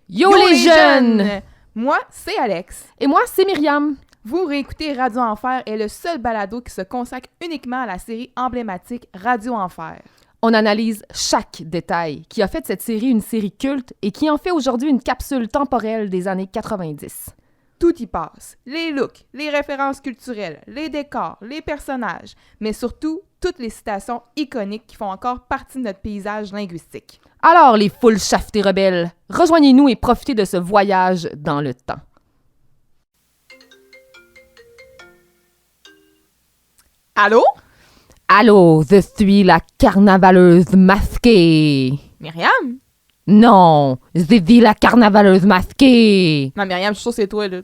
Yo les jeunes! Moi, c'est Alex. Et moi, c'est Myriam. Vous réécoutez Radio Enfer est le seul balado qui se consacre uniquement à la série emblématique Radio Enfer. On analyse chaque détail qui a fait de cette série une série culte et qui en fait aujourd'hui une capsule temporelle des années 90. Tout y passe. Les looks, les références culturelles, les décors, les personnages, mais surtout toutes les citations iconiques qui font encore partie de notre paysage linguistique. Alors, les foules chaftées rebelles, rejoignez-nous et profitez de ce voyage dans le temps. Allô? Allô, je suis la carnavaleuse masquée. Myriam? Non, je dis la carnavaleuse masquée. Non, Myriam, je suis sûre que c'est toi, là.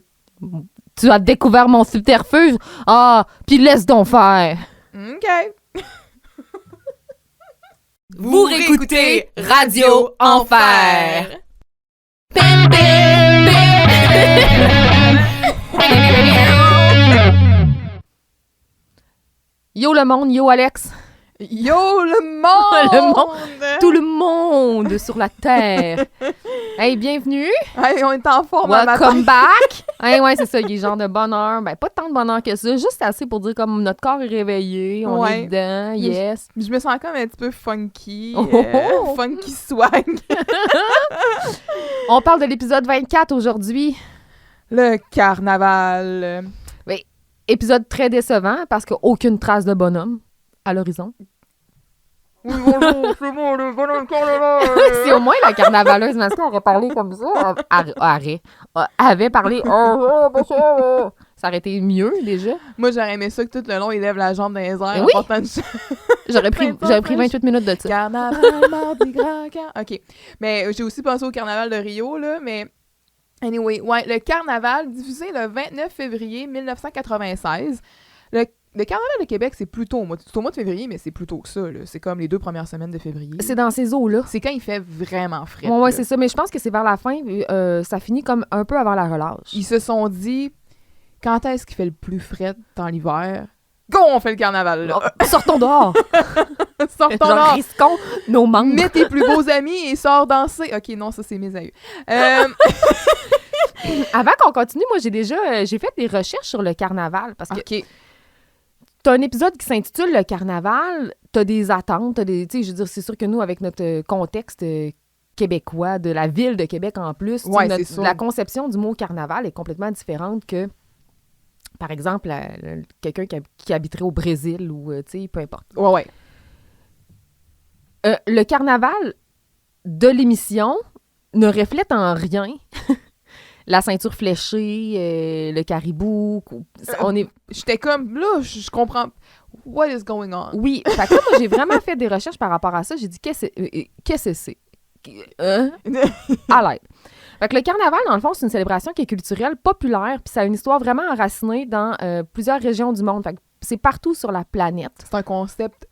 Tu as découvert mon subterfuge? Ah, puis laisse donc faire. OK. Vous réécoutez Radio Enfer. Yo le monde, yo Alex. Yo, le monde! Le monde. Tout le monde sur la Terre. Hey, bienvenue. Hey, on est en forme à Welcome back. Hey, ouais, c'est ça, il est genre de bonheur. Ben, pas tant de bonheur que ça, juste assez pour dire comme notre corps est réveillé, on est dedans, yes. Je me sens comme un petit peu funky, Oh. funky swag. On parle de l'épisode 24 aujourd'hui. Le carnaval. Épisode très décevant parce qu'aucune trace de bonhomme à l'horizon. Oui, bonjour, c'est moi, le bonhomme carnaval. Si au moins la carnavaleuse masquée aurait parlé comme ça, avait parlé. Ça aurait été mieux déjà. Moi, j'aurais aimé ça que tout le long, il lève la jambe dans les airs. Oui. En portant J'aurais pris 28 minutes de ça. Carnaval, mardi gras, OK. Mais j'ai aussi pensé au carnaval de Rio, là, mais... Anyway, ouais, le carnaval, diffusé le 29 février 1996. Le carnaval de Québec, c'est plutôt au mois de février, mais c'est plutôt que ça, là. C'est comme les 2 premières semaines de février. C'est dans ces eaux-là. C'est quand il fait vraiment frais. Ouais, c'est ça. Mais je pense que c'est vers la fin. Ça finit comme un peu avant la relâche. Ils se sont dit, quand est-ce qu'il fait le plus frais dans l'hiver? Go, on fait le carnaval, là! Oh, sortons dehors! Sortons Genre, dehors! risquons nos membres. Mets tes plus beaux amis et sors danser! OK, non, ça, c'est mes aïeux. Avant qu'on continue, moi, j'ai fait des recherches sur le carnaval parce que OK. t'as un épisode qui s'intitule Le carnaval, t'as des attentes, tu sais, je veux dire, c'est sûr que nous, avec notre contexte québécois, de la ville de Québec en plus, Ouais, c'est sûr. la conception du mot carnaval est complètement différente que, par exemple, quelqu'un qui habiterait au Brésil ou, tu sais, peu importe. Ouais. Le carnaval de l'émission ne reflète en rien la ceinture fléchée, le caribou. On est... J'étais comme, là, je comprends. What is going on? Oui, fait que là, moi, j'ai vraiment fait des recherches par rapport à ça. J'ai dit, qu'est-ce que c'est? À l'aide. Fait que le carnaval, dans le fond, c'est une célébration qui est culturelle, populaire, puis ça a une histoire vraiment enracinée dans plusieurs régions du monde. Fait que c'est partout sur la planète. C'est un concept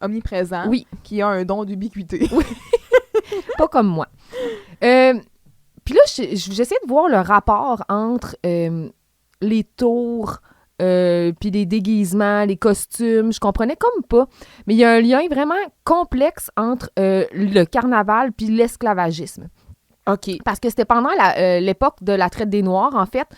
omniprésent Oui. qui a un don d'ubiquité. Pas comme moi. Puis là, j'essaie de voir le rapport entre les tours, puis les déguisements, les costumes. Je comprenais comme pas. Mais il y a un lien vraiment complexe entre le carnaval puis l'esclavagisme. OK. Parce que c'était pendant l'époque de la traite des Noirs, en fait.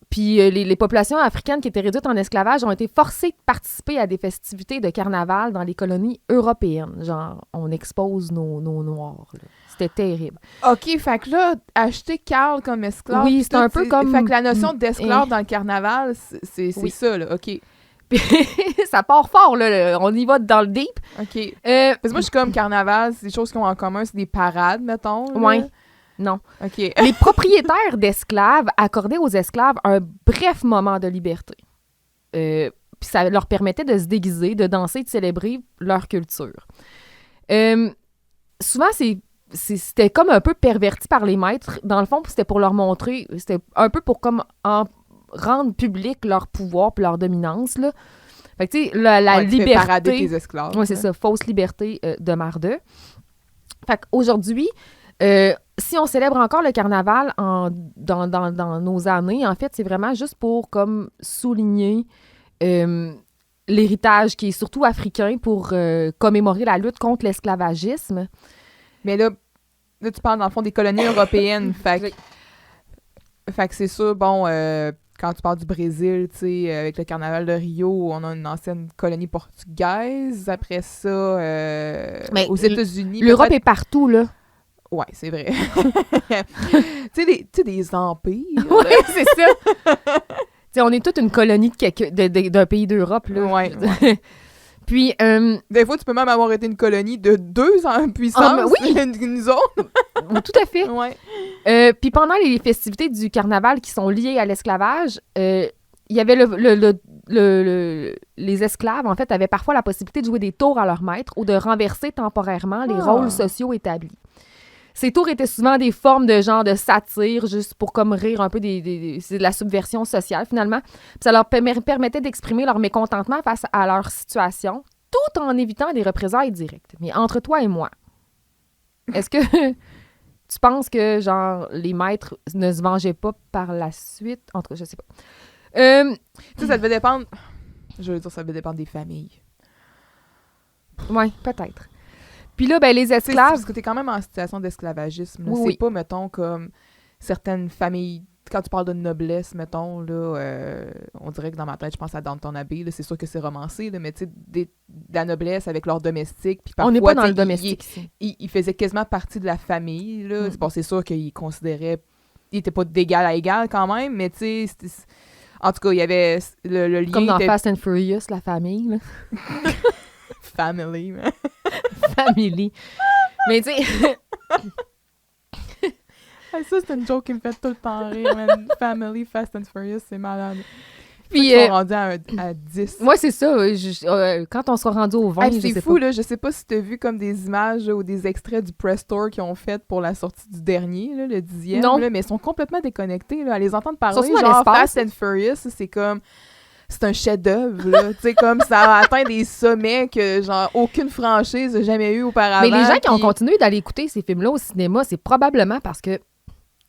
Puis les populations africaines qui étaient réduites en esclavage ont été forcées de participer à des festivités de carnaval dans les colonies européennes. Genre, on expose nos Noirs. Là. C'était terrible. OK, fait que là, acheter Carl comme esclave... Oui, pis c'est un peu comme... Fait que la notion d'esclave dans le carnaval, c'est Oui. ça, là. OK. Puis ça part fort, là. On y va dans le deep. OK. Parce que moi, je suis comme carnaval, c'est des choses qu'ils ont en commun, c'est des parades, mettons. Là. Ouais. Non. OK. Les propriétaires d'esclaves accordaient aux esclaves un bref moment de liberté. Puis ça leur permettait de se déguiser, de danser, de célébrer leur culture. Souvent, c'était comme un peu perverti par les maîtres. Dans le fond, c'était pour leur montrer, c'était un peu pour comme rendre public leur pouvoir puis leur dominance, là. Fait que, tu sais, la Tu fais liberté... parader tes esclaves. Oui, c'est ça, fausse liberté de Mardeux. Fait qu'aujourd'hui, si on célèbre encore le carnaval dans nos années, en fait, c'est vraiment juste pour comme souligner l'héritage qui est surtout africain pour commémorer la lutte contre l'esclavagisme. Mais là, Là, tu parles, dans le fond, des colonies européennes. Fait que c'est ça, bon, quand tu parles du Brésil, tu sais, avec le carnaval de Rio, on a une ancienne colonie portugaise. Après ça, Mais aux États-Unis... L'Europe peut-être- est partout, là. Ouais, c'est vrai. Tu sais, des empires. Oui, c'est ça. T'sais, on est toute une colonie d'un pays d'Europe, là. Ouais, Puis, Des fois, tu peux même avoir été une colonie de 2 en puissance. oui! Nous autres. tout à fait. Ouais. Puis pendant les festivités du carnaval qui sont liées à l'esclavage, il y avait les esclaves, en fait, avaient parfois la possibilité de jouer des tours à leur maître ou de renverser temporairement les rôles sociaux établis. Ces tours étaient souvent des formes de genre de satire, juste pour comme rire un peu c'est de la subversion sociale, finalement. Puis ça leur permettait d'exprimer leur mécontentement face à leur situation, tout en évitant des représailles directes. Mais entre toi et moi, est-ce que tu penses que, genre, les maîtres ne se vengeaient pas par la suite? En tout cas, je sais pas. Tu sais, ça devait dépendre... Je veux dire, ça devait dépendre des familles. Oui, peut-être. Puis là, ben, les C'est esclaves... parce que t'es quand même en situation d'esclavagisme. Là. Oui, C'est oui. pas, mettons, comme certaines familles... Quand tu parles de noblesse, mettons, là, on dirait que dans ma tête, je pense à Downton Abbey. Là, c'est sûr que c'est romancé, là, mais tu sais, de la noblesse avec leurs domestiques. Puis On n'est parfois, pas dans tu le sais, domestique ici. il faisait quasiment partie de la famille. Là. Mm. Bon, c'est sûr qu'il considérait... Il était pas d'égal à égal quand même, mais tu sais... En tout cas, il y avait... Le lien Comme dans était Fast and Furious, la famille, là. family. man. Family. Mais tu sais... Ah, ça, c'est une joke qui me fait tout le temps rire, man. Family, Fast and Furious, c'est malade. Puis, Ils sont rendus à 10. moi, c'est ça. Quand on sera rendu au 20, Hey, je c'est sais fou, pas. là. Je sais pas si t'as vu comme des images là, ou des extraits du press tour qu'ils ont fait pour la sortie du dernier, là, le 10e. Non. Là, mais ils sont complètement déconnectés. Là, à les entendre parler, Surtout dans genre l'espace. Fast and Furious, c'est comme... C'est un chef-d'œuvre, là. Tu sais, comme ça a atteint des sommets que, genre, aucune franchise n'a jamais eu auparavant. Mais les gens qui ont puis- continué d'aller écouter ces films-là au cinéma, c'est probablement parce que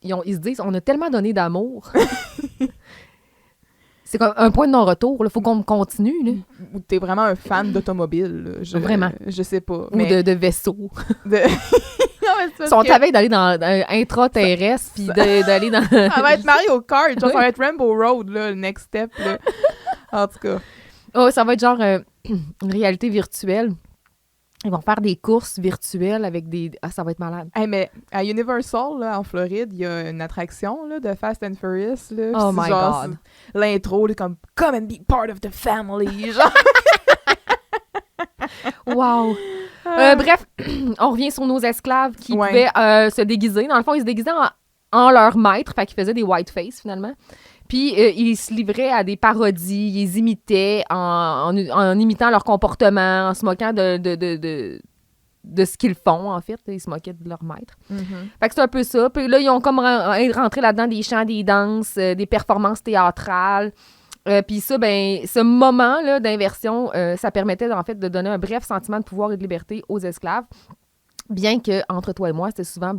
ils se disent, on a tellement donné d'amour. C'est comme un point de non-retour. Il faut qu'on continue. Là. Ou t'es vraiment un fan d'automobile, là. Vraiment. Je sais pas. Ou mais de vaisseaux. de- Non, mais c'est Ils parce sont que à veille d'aller dans intraterrestre puis d'aller dans... ça va être Mario Kart, genre, ça Oui. va être Rainbow Road, là, le next step, là. En tout cas. Oh, ça va être genre une réalité virtuelle. Ils vont faire des courses virtuelles avec des... Ah, ça va être malade. Hey, mais à Universal, là, en Floride, il y a une attraction, là, de Fast and Furious, là. Oh Puis my genre, God. c'est l'intro, là, comme « Come and be part of the family », genre. Wow! Bref, on revient sur nos esclaves qui Ouais. pouvaient se déguiser. Dans le fond, ils se déguisaient en leur maître, fait qu'ils faisaient des whiteface, finalement. Puis, ils se livraient à des parodies, ils les imitaient en imitant leur comportement, en se moquant de ce qu'ils font, en fait. Ils se moquaient de leur maître. Fait que c'est un peu ça. Puis là, ils ont comme rentré là-dedans des chants, des danses, des performances théâtrales. Puis ça, ben, ce moment-là d'inversion, ça permettait en fait de donner un bref sentiment de pouvoir et de liberté aux esclaves, bien que entre toi et moi, c'était souvent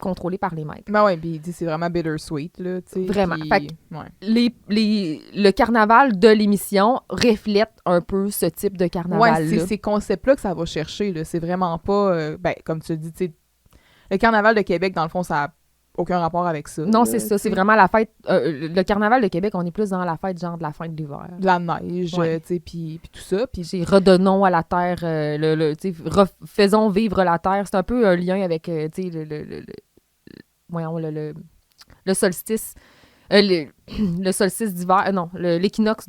contrôlé par les maîtres. Ben ouais, puis c'est vraiment bittersweet, là, tu sais. Vraiment. puis- Fait que- ouais. Le carnaval de l'émission reflète un peu ce type de Ouais, carnaval-là. c'est ces concepts-là que ça va chercher, là. C'est vraiment pas... ben, comme tu dis, tu sais, le carnaval de Québec, dans le fond, ça a aucun rapport avec ça. Non, là, c'est ça. tu C'est sais. vraiment la fête... le carnaval de Québec, on est plus dans la fête, genre de la fin de l'hiver. De la neige, Ouais. tu sais, puis tout ça. Puis J'ai redonnons à la terre, tu sais, faisons vivre la terre. C'est un peu un lien avec, tu sais, voyons, le solstice. Le solstice d'hiver, non, l'équinoxe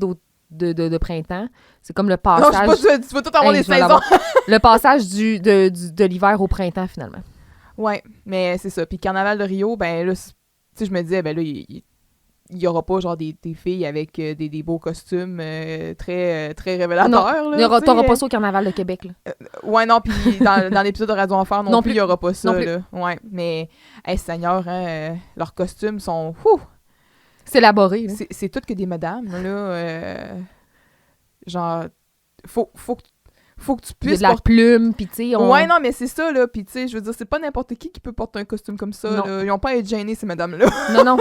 de printemps. C'est comme le non, je sais passage... pas, tu vas tout avoir Hey, les je vais saisons. l'avoir. Le passage de l'hiver au printemps, finalement. Ouais, mais c'est ça. Puis Carnaval de Rio, ben là, tu sais, je me disais, ben là, il y aura pas genre des filles avec des beaux costumes très révélateurs. là, tu sais. T'auras pas ça au carnaval de Québec, là. Ouais, non, puis dans l'épisode de Radio Enfer non, Non plus, il plus. y aura pas ça, Non plus. là. Ouais, mais, hey, Seigneur, hein, leurs costumes sont... Ouh, C'est élaboré, là. c'est tout que des madames, là. Genre, faut que tu Il y a puisses de la plume, puis tu sais, Ouais, non, mais c'est ça, là. Puis, tu sais, je veux dire, c'est pas n'importe qui peut porter un costume comme ça, Non. là. Ils ont pas à être gênés, ces madames-là. non,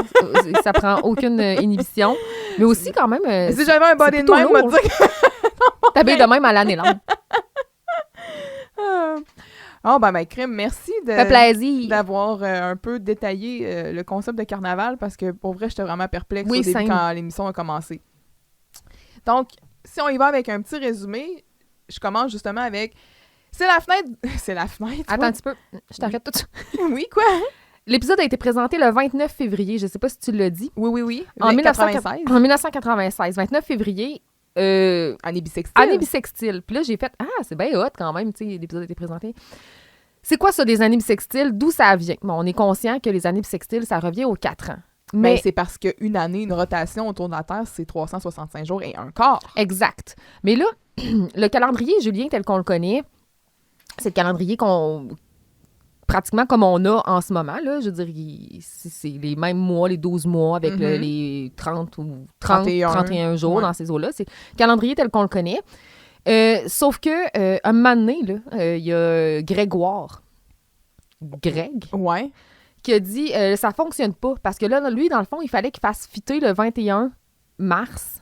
ça prend aucune inhibition. Mais aussi, quand même, Si j'avais un body de plutôt même, on va lourd. dire que... t'habilles de même à l'année longue. Oh, ben, crème, merci Ça fait plaisir. d'avoir un peu détaillé le concept de carnaval parce que pour vrai, j'étais vraiment perplexe Oui, au début same. quand l'émission a commencé. Donc, si on y va avec un petit résumé, je commence justement avec... C'est la fenêtre... C'est la fenêtre, Attends un petit peu. Je t'arrête tout de suite. Oui, quoi? L'épisode a été présenté le 29 février. Je sais pas si tu l'as dit. Oui. En 1996. 1996. 29 février. Année bissextile. Année bissextile. Puis là, j'ai fait « Ah, c'est bien hot quand même, tu sais, l'épisode a été présenté. » C'est quoi ça, des années bissextiles? D'où ça vient? Bon, on est conscient que les années bissextiles, ça revient aux 4 ans. Mais c'est parce qu'une année, une rotation autour de la Terre, c'est 365 jours et un quart. Exact. Mais là, le calendrier julien tel qu'on le connaît, c'est le calendrier qu'on... pratiquement comme on a en ce moment, là. Je veux dire, c'est les mêmes mois, les 12 mois avec les 30 ou 31 jours dans ces eaux-là. C'est le calendrier tel qu'on le connaît. Sauf que, un moment donné, il y a Greg, Ouais. qui a dit ça fonctionne pas. Parce que là, lui, dans le fond, il fallait qu'il fasse fitter le 21 mars,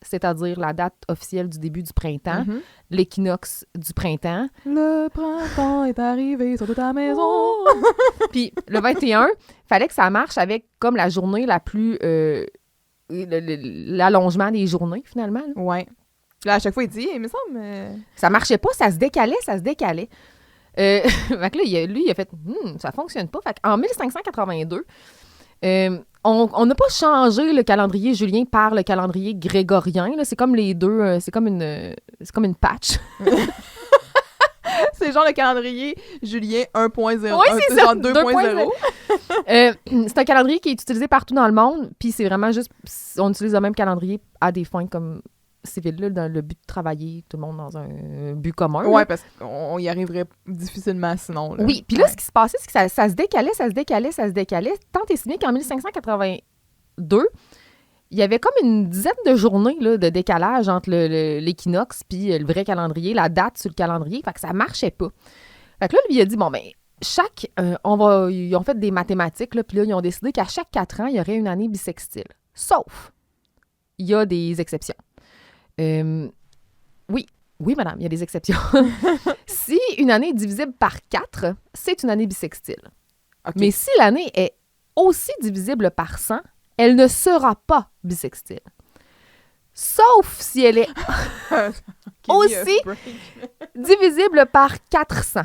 c'est-à-dire la date officielle du début du printemps, l'équinoxe du printemps. Le printemps est arrivé sur toute ta maison. Puis le 21, il fallait que ça marche avec comme la journée la plus... l'allongement des journées, finalement. Là. Ouais. Là, à chaque fois, il dit, il me semble... Ça marchait pas, ça se décalait. Fait que là, lui, il a fait ça fonctionne pas. Fait qu'en 1582, on n'a pas changé le calendrier julien par le calendrier grégorien. Là. C'est comme les deux, c'est comme une patch. C'est genre le calendrier julien 1.0. Oui, c'est ça, genre 2.0. C'est un calendrier qui est utilisé partout dans le monde. Puis c'est vraiment juste, on utilise le même calendrier à des fins comme civil, là, dans le but de travailler tout le monde dans un but commun. Ouais, là. parce qu'on y arriverait difficilement sinon. Là. Oui, puis là, ce qui se passait, c'est que ça se décalait. Tant et si bien qu'en 1582, il y avait comme une dizaine de journées là, de décalage entre l'équinoxe puis le vrai calendrier, la date sur le calendrier. Fait que ça marchait pas. Fait que là, lui, il a dit, bon, ben ils ont fait des mathématiques, là, puis là, ils ont décidé qu'à chaque 4 ans, il y aurait une année bissextile. Sauf, il y a des exceptions. Oui, madame, il y a des exceptions. Si une année est divisible par 4, c'est une année bissextile. Okay. Mais si l'année est aussi divisible par 100, elle ne sera pas bissextile. Sauf si elle est aussi divisible par 400.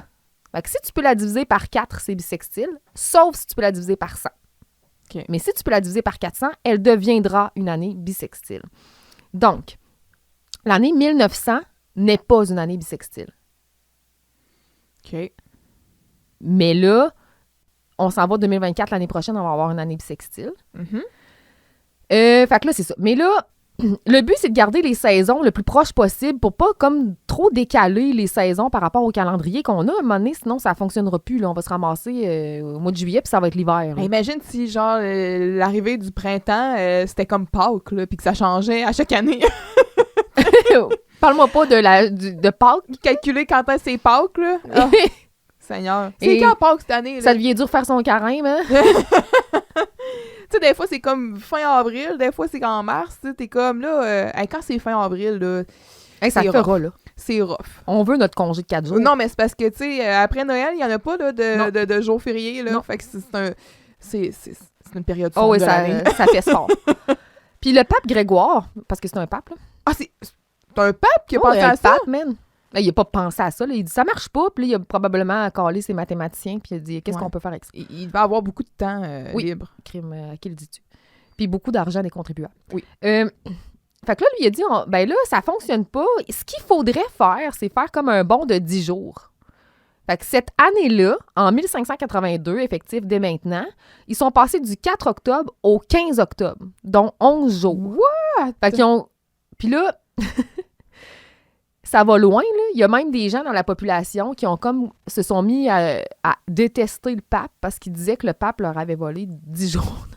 Fait que si tu peux la diviser par 4, c'est bissextile, sauf si tu peux la diviser par 100. Okay. Mais si tu peux la diviser par 400, elle deviendra une année bissextile. Donc, l'année 1900 n'est pas une année bissextile. OK. Mais là, on s'en va 2024, l'année prochaine, on va avoir une année bissextile. Fait que là, c'est ça. Mais là, le but, c'est de garder les saisons le plus proche possible pour pas comme trop décaler les saisons par rapport au calendrier qu'on a. À un moment donné, sinon, ça fonctionnera plus. Là. On va se ramasser au mois de juillet, puis ça va être l'hiver. Là. Imagine si, genre, l'arrivée du printemps, c'était comme Pâques, là, puis que ça changeait à chaque année. Parle-moi pas de Pâques. Calculer quand est-ce c'est Pâques, là. Oh, Seigneur. C'est quand Pâques cette année, là? Ça devient dur faire son carême, hein? Tu sais, des fois, c'est comme fin avril, des fois, c'est en mars. Tu sais, t'es comme, là, quand c'est fin avril, là, ça c'est fera, là. C'est rough. On veut notre congé de 4 jours. Non, mais c'est parce que, tu sais, après Noël, il n'y en a pas là, de jours fériés, là. Non. Fait que c'est une période sombre oui, de l'année. ça fait fort. Puis le pape Grégoire, parce que c'est un pape, là. Ah, c'est un pape qui a pensé à ça? Pape, man. Là, il n'a pas pensé à ça. Là. Il dit ça marche pas. Puis là, il a probablement calé ses mathématiciens. Puis il a dit qu'est-ce qu'on peut faire avec ça? Il va avoir beaucoup de temps libre. Crime, à qui le dis-tu? Puis beaucoup d'argent des contribuables. Oui. Fait que là, lui, il a dit ben là, ça fonctionne pas. Ce qu'il faudrait faire, c'est faire comme un bond de 10 jours. Fait que cette année-là, en 1582, effectif dès maintenant, ils sont passés du 4 octobre au 15 octobre, dont 11 jours. What? Fait qu'ils ont... Puis là... Ça va loin, là. Il y a même des gens dans la population qui ont comme se sont mis à détester le pape parce qu'ils disaient que le pape leur avait volé 10 jours,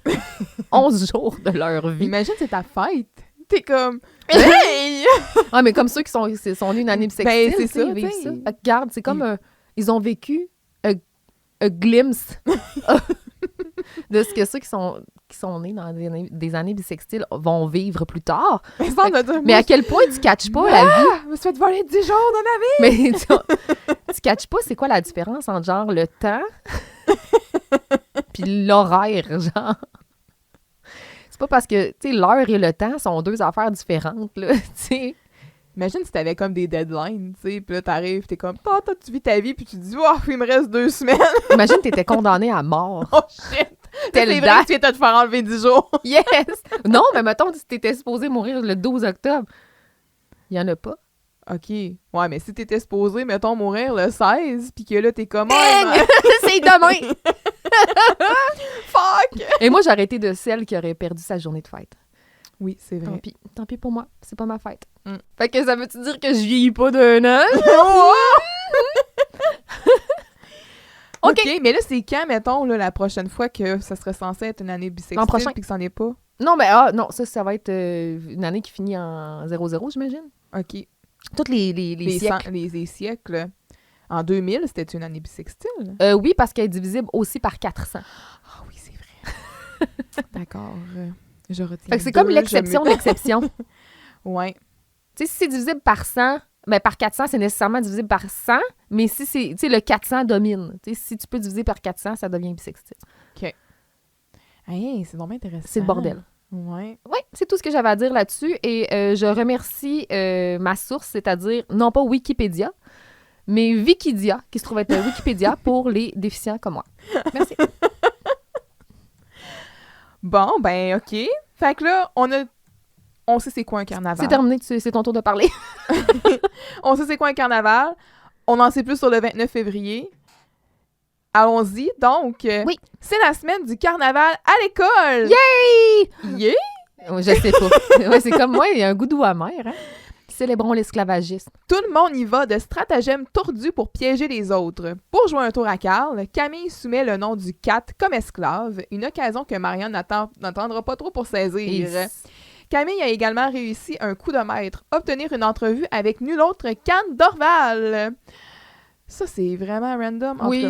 11 jours de leur vie. Imagine, c'est ta fête. T'es comme... Hey! Ah, mais comme ceux qui sont nés une année bissextile, c'est ça, ils vivent ça. Fait que, regarde, c'est comme... ils ont vécu a glimpse de ce que ceux qui sont nés dans des années bissextiles vont vivre plus tard. Mais à quel point tu catches pas la vie? Je me suis fait voler 10 jours de ma vie! Mais Tu catches pas c'est quoi la différence entre genre le temps puis l'horaire, genre. C'est pas parce que, tu sais, l'heure et le temps sont deux affaires différentes, là, tu sais. Imagine si t'avais comme des deadlines, tu sais, puis là, t'arrives, t'es comme, toi, tu vis ta vie, puis tu te dis, oh, il me reste 2 semaines. Imagine t'étais condamné à mort. Oh, shit! Telle C'est vrai date. que tu viens de te faire enlever 10 jours. Yes! Non, mais mettons, si t'étais supposé mourir le 12 octobre. Il y en a pas. OK. Ouais, mais si t'étais supposé, mettons, mourir le 16, puis que là, t'es comme, Bang! C'est demain! fuck! Et moi, j'aurais été de celle qui aurait perdu sa journée de fête. Oui, c'est vrai. Tant pis pour moi. C'est pas ma fête. Mm. Fait que ça veut-tu dire que je vieillis pas d'un an? OK, mais là, c'est quand, mettons, là, la prochaine fois que ça serait censé être une année L'an prochain. bisextile puis que c'en est pas? Non, mais non, ça va être une année qui finit en 0-0, j'imagine. OK. Toutes les siècles. Les siècles. En 2000, c'était une année bisextile? Oui, parce qu'elle est divisible aussi par 400. Ah oui, c'est vrai. D'accord. Je retiens. Fait que c'est comme l'exception de l'exception. Ouais. Tu sais, si c'est divisible par 100, ben par 400, c'est nécessairement divisible par 100, mais si c'est, tu sais, le 400 domine. Tu sais, si tu peux diviser par 400, ça devient bisextile. Hey, c'est vraiment intéressant. C'est le bordel. Ouais. Oui, c'est tout ce que j'avais à dire là-dessus. Et je remercie ma source, c'est-à-dire, non pas Wikipédia, mais Wikidia, qui se trouve être Wikipédia pour les déficients comme moi. Merci. Bon, ben, OK. Fait que là, on sait c'est quoi un carnaval. C'est terminé, c'est ton tour de parler. On sait c'est quoi un carnaval. On en sait plus sur le 29 février. Allons-y. Donc, Oui. C'est la semaine du carnaval à l'école. Yay! Yeah! Je sais pas. Ouais, c'est comme moi, il y a un goût doux amer. Hein? Célébrons l'esclavagisme. Tout le monde y va de stratagèmes tordus pour piéger les autres. Pour jouer un tour à Carl, Camille soumet le nom du cat comme esclave, une occasion que Marianne n'attendra pas trop pour saisir. Camille a également réussi un coup de maître, obtenir une entrevue avec nul autre qu'Anne Dorval. Ça, c'est vraiment random. En tout cas,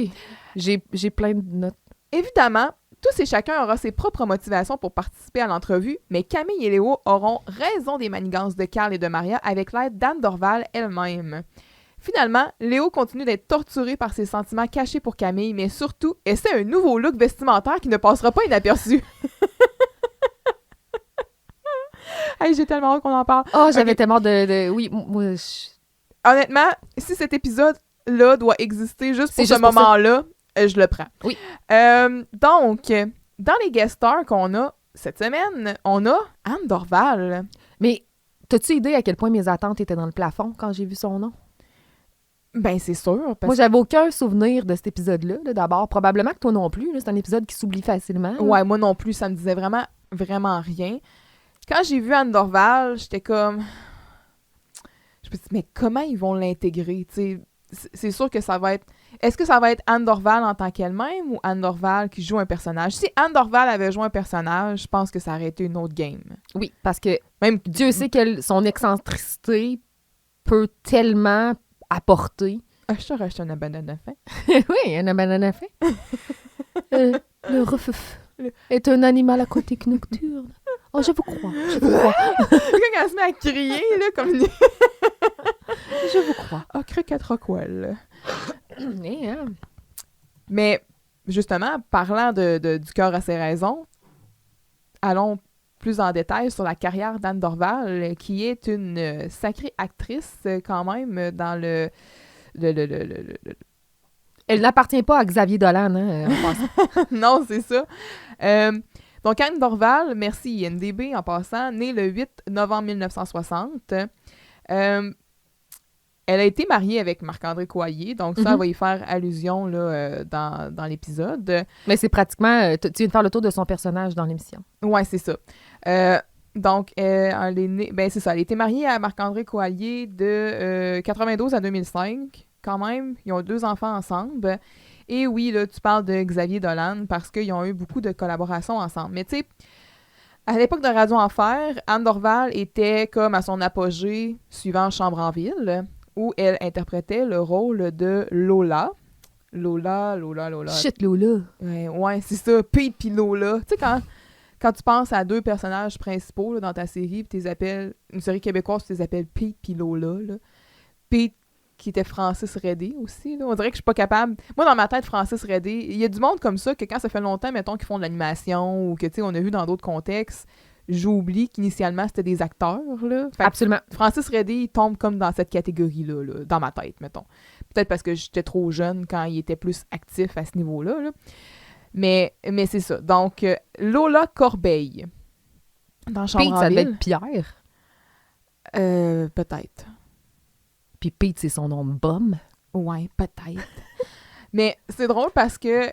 j'ai plein de notes. évidemment, tous et chacun aura ses propres motivations pour participer à l'entrevue, mais Camille et Léo auront raison des manigances de Carl et de Maria avec l'aide d'Anne Dorval elle-même. Finalement, Léo continue d'être torturé par ses sentiments cachés pour Camille, mais surtout essaie un nouveau look vestimentaire qui ne passera pas inaperçu. Hey, j'ai tellement hâte qu'on en parle. Oh, j'avais Ok. tellement de... Oui, moi, Honnêtement, si cet épisode-là doit exister juste C'est pour ce juste pour ça. moment-là, je le prends. Oui. Donc, dans les guest stars qu'on a cette semaine, on a Anne Dorval. Mais t'as-tu idée à quel point mes attentes étaient dans le plafond quand j'ai vu son nom? Ben, c'est sûr. Parce Moi, j'avais aucun souvenir de cet épisode-là, là, d'abord. Probablement que toi non plus. là. C'est un épisode qui s'oublie facilement. là. Ouais, moi non plus, ça me disait vraiment, vraiment rien. Quand j'ai vu Anne Dorval, j'étais comme... Je me suis dit, mais comment ils vont l'intégrer, tu sais? C'est sûr que ça va être... Est-ce que ça va être Anne Dorval en tant qu'elle-même ou Anne Dorval qui joue un personnage? Si Anne Dorval avait joué un personnage, je pense que ça aurait été une autre game. Oui, parce que Même Dieu sait que son excentricité peut tellement apporter. Ah, je te rachète un banane de fin. Oui, un banane à fin. Le refuf est un animal aquatique nocturne. Oh, je vous crois, je vous crois, Quand elle se met à crier, là, comme une... je vous crois. Ah, croquette Rockwell. Eh, hein. Mais, justement, parlant du cœur à ses raisons, allons plus en détail sur la carrière d'Anne Dorval, qui est une sacrée actrice, quand même, dans le Elle n'appartient pas à Xavier Dolan, hein, en passant. Non, c'est ça. Donc, Anne Dorval, merci IMDb en passant, née le 8 novembre 1960. Elle a été mariée avec Marc-André Coyer, donc ça, Mhm. elle va y faire allusion là, dans l'épisode. Mais c'est pratiquement... tu viens de faire le tour de son personnage dans l'émission. Ouais, c'est ça. Donc, elle est née... Ben, c'est ça. Elle a été mariée à Marc-André Coallier de 92 à 2005. Quand même, ils ont 2 enfants ensemble. Et oui, là, tu parles de Xavier Dolan parce qu'ils ont eu beaucoup de collaborations ensemble. Mais tu sais, à l'époque de Radio Enfer, Anne Dorval était comme à son apogée suivant Chambre en ville, où elle interprétait le rôle de Lola. Lola. Shit, Lola. Ouais, c'est ça. Pete pis Lola. Tu sais, quand tu penses à 2 personnages principaux là, dans ta série, pis une série québécoise, tu les appelles Pete pis Lola. Là. Pete, qui était Francis Redé aussi. Là. On dirait que je suis pas capable. Moi, dans ma tête, Francis Redé, il y a du monde comme ça que quand ça fait longtemps, mettons, qu'ils font de l'animation ou que, tu sais, on a vu dans d'autres contextes, j'oublie qu'initialement, c'était des acteurs, là. Fait que Absolument. Francis Redé, il tombe comme dans cette catégorie-là, là, dans ma tête, mettons. Peut-être parce que j'étais trop jeune quand il était plus actif à ce niveau-là, là. Mais c'est ça. Donc, Lola Corbeil, dans Pete, ça devait Chambre-en-Ville. être Pierre. Peut-être. Puis Pete, c'est son nom de bum. Ouais, peut-être. Mais c'est drôle parce que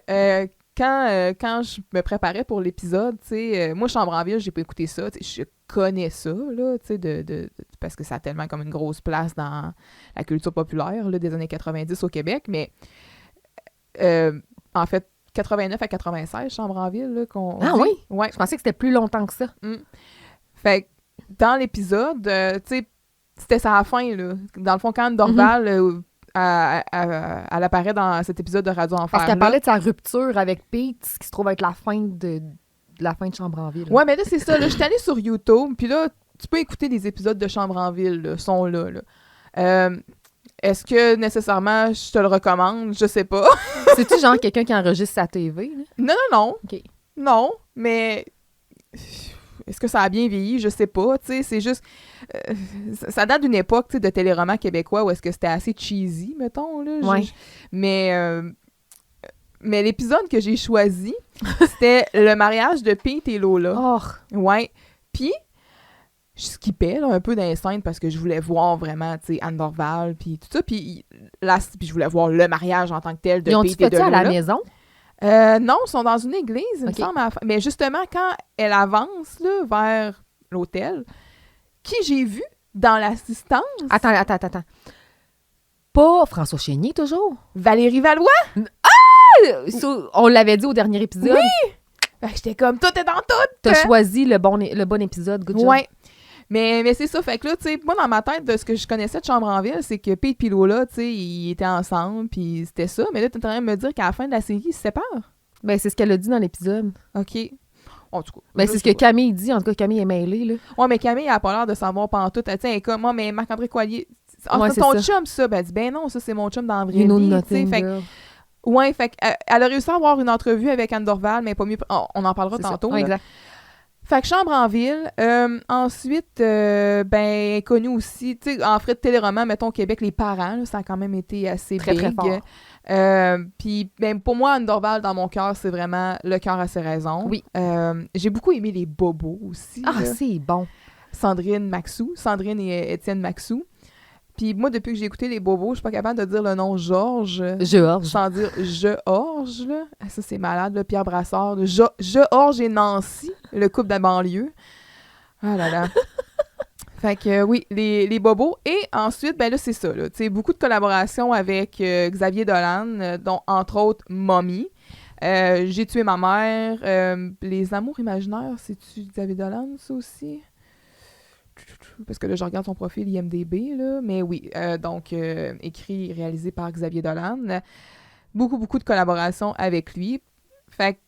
quand je me préparais pour l'épisode, tu sais, moi, Chambre-en-Ville, j'ai pas écouté ça. Je connais ça, là, tu sais, parce que ça a tellement comme une grosse place dans la culture populaire là, des années 90 au Québec. Mais en fait, 89 à 96, Chambre-en-Ville, là, qu'on Ah dit. oui? Ouais. Je pensais que c'était plus longtemps que ça. Fait que dans l'épisode, tu sais, c'était ça à la fin, là. Dans le fond, quand Anne Dorval, elle apparaît dans cet épisode de Radio Enfer. Parce qu'elle là. parlait de sa rupture avec Pete, ce qui se trouve être la fin de Chambre-en-Ville. Ouais, mais là, c'est ça. Là, je suis allée sur YouTube, puis là, tu peux écouter des épisodes de Chambre-en-Ville, là, sont là. Est-ce que, nécessairement, je te le recommande? Je sais pas. C'est-tu genre quelqu'un qui enregistre sa TV? Là? Non. OK. Non, mais... Est-ce que ça a bien vieilli? Je sais pas, tu sais, c'est juste... ça date d'une époque, tu sais, de téléroman québécois où est-ce que c'était assez cheesy, mettons, là. Ouais. Mais l'épisode que j'ai choisi, c'était le mariage de Pete et Lola. Oh! Ouais. Puis, je skippais là, un peu dans les scènes parce que je voulais voir vraiment, tu sais, Anne Dorval, puis tout ça. Puis je voulais voir le mariage en tant que tel de Ils ont-tu Pete et fait de ça à Lola. la maison? Non, ils sont dans une église, il me Ok. semble. Mais justement, quand elle avance là, vers l'hôtel, qui j'ai vu dans l'assistance? Attends. Pas François Chénier, toujours? Valérie Valois! On l'avait dit au dernier épisode. Oui! Fait que j'étais comme, tout est dans tout! T'as choisi le bon épisode. Good job. Ouais. Mais c'est ça, fait que là, tu sais, moi, dans ma tête, de ce que je connaissais de Chambre-en-Ville, c'est que Pete et Lola, tu sais, ils étaient ensemble, puis c'était ça. Mais là, t'es en train de me dire qu'à la fin de la série, ils se séparent. Ben, c'est ce qu'elle a dit dans l'épisode. OK. En tout cas. Ben, je c'est ce sais que pas. Camille dit. En tout cas, Camille est mêlée, là. Ouais, mais Camille, elle a pas l'air de savoir pantoute. Elle dit, comme moi, mais Marc-André Coallier, Ouais, c'est c'est ton ça. chum, ça. Ben, elle dit, ben non, ça, c'est mon chum dans la vraie You know vie. tu sais. nothing, Fait que- girl. ouais, fait elle a réussi à avoir une entrevue avec Anne Dorval, mais pas mieux. On en parlera C'est ça. tantôt. Ouais, là. exact. Fait que Chambre-en-Ville. Ensuite, ben, connu aussi, tu sais, en frais de téléroman, mettons, au Québec, Les Parents, là, ça a quand même été assez Très, très big. fort. Puis, ben, pour moi, Anne Dorval, dans mon cœur, c'est vraiment le cœur à ses raisons. Oui. J'ai beaucoup aimé Les Bobos aussi. Ah, là. c'est bon. Sandrine et Étienne Maxou. Puis moi, depuis que j'ai écouté Les Bobos, je suis pas capable de dire le nom Georges. Georges. Sans dire Georges, là. Ah, ça, c'est malade, là. Pierre Brassard. Georges et Nancy, le couple de la banlieue. Ah là là. Fait que oui, les Bobos. Et ensuite, ben là, c'est ça, là. Tu sais, beaucoup de collaborations avec Xavier Dolan, dont, entre autres, Mommy. J'ai tué ma mère. Les Amours imaginaires, c'est-tu Xavier Dolan, ça aussi? Parce que là, je regarde son profil IMDb, là. Mais oui, donc, écrit et réalisé par Xavier Dolan. Beaucoup de collaborations avec lui. Fait que,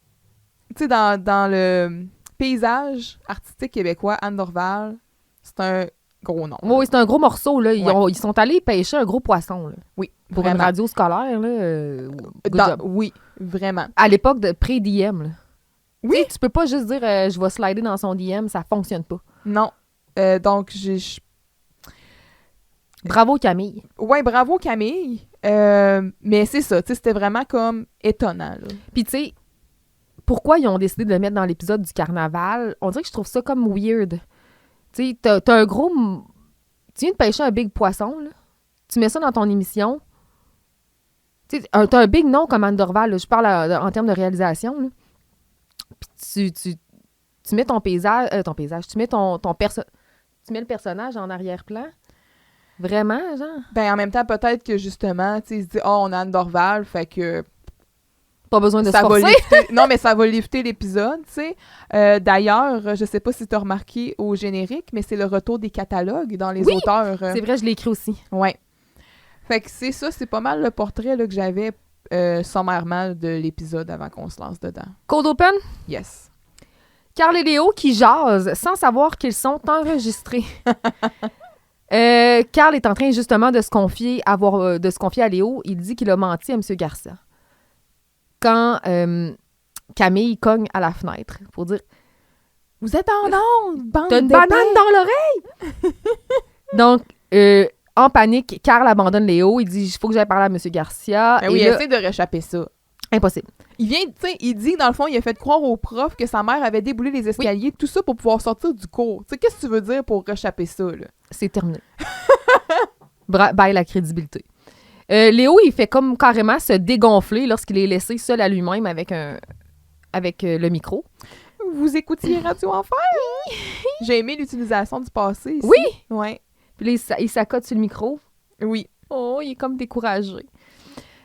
tu sais, dans le paysage artistique québécois, Anne Dorval, c'est un gros nom. Oui, c'est un gros morceau, là. Ouais. Ils sont allés pêcher un gros poisson, là. Oui, Pour une vraiment. radio scolaire, là. Good job. Oui, vraiment. À l'époque de pré-DM, là. Oui. Tu sais, tu peux pas juste dire je vais slider dans son DM, ça fonctionne pas. Non. Donc, Bravo Camille. ouais, bravo Camille. Mais c'est ça, tu sais, c'était vraiment comme étonnant, là. Puis tu sais, pourquoi ils ont décidé de le mettre dans l'épisode du carnaval? On dirait que je trouve ça comme weird. Tu sais, t'as un gros... Tu viens de pêcher un big poisson, là. Tu mets ça dans ton émission. Tu sais, t'as un big nom comme Anne Dorval, là. Je parle en termes de réalisation, là. Puis tu mets ton paysage, tu mets tu mets le personnage en arrière-plan. Vraiment, genre? Ben, en même temps, peut-être que justement, tu sais, il se dit, oh, on a Anne Dorval, fait que Pas besoin de se ça va forcer. lifter. Non, mais ça va lifter l'épisode, tu sais. D'ailleurs, je sais pas si tu as remarqué au générique, mais c'est le retour des catalogues dans les Oui, auteurs. C'est vrai, je l'ai écrit aussi. Ouais. Fait que c'est ça, c'est pas mal le portrait là, que j'avais sommairement de l'épisode avant qu'on se lance dedans. Cold Open, Yes. Carl et Léo qui jasent sans savoir qu'ils sont enregistrés. Carl est en train justement de se confier à Léo. Il dit qu'il a menti à M. Garcia. Quand Camille cogne à la fenêtre pour dire « Vous êtes en onde, bande t'as une d'épais! banane dans l'oreille! » Donc, en panique, Carl abandonne Léo. Il dit il faut que j'aille parler à M. Garcia. Ben oui, Et il là, essaie de réchapper ça. impossible. Il vient, tu sais, il dit, dans le fond, il a fait croire au prof que sa mère avait déboulé les escaliers, tout ça pour pouvoir sortir du cours. Tu sais, qu'est-ce que tu veux dire pour réchapper ça, là? C'est terminé. Bye la crédibilité. Léo, il fait comme carrément se dégonfler lorsqu'il est laissé seul à lui-même avec le micro. Vous écoutiez Radio Enfer? J'ai aimé l'utilisation du passé ici. Oui! Ouais. Puis là, il s'accote sur le micro. Oui. Oh, il est comme découragé.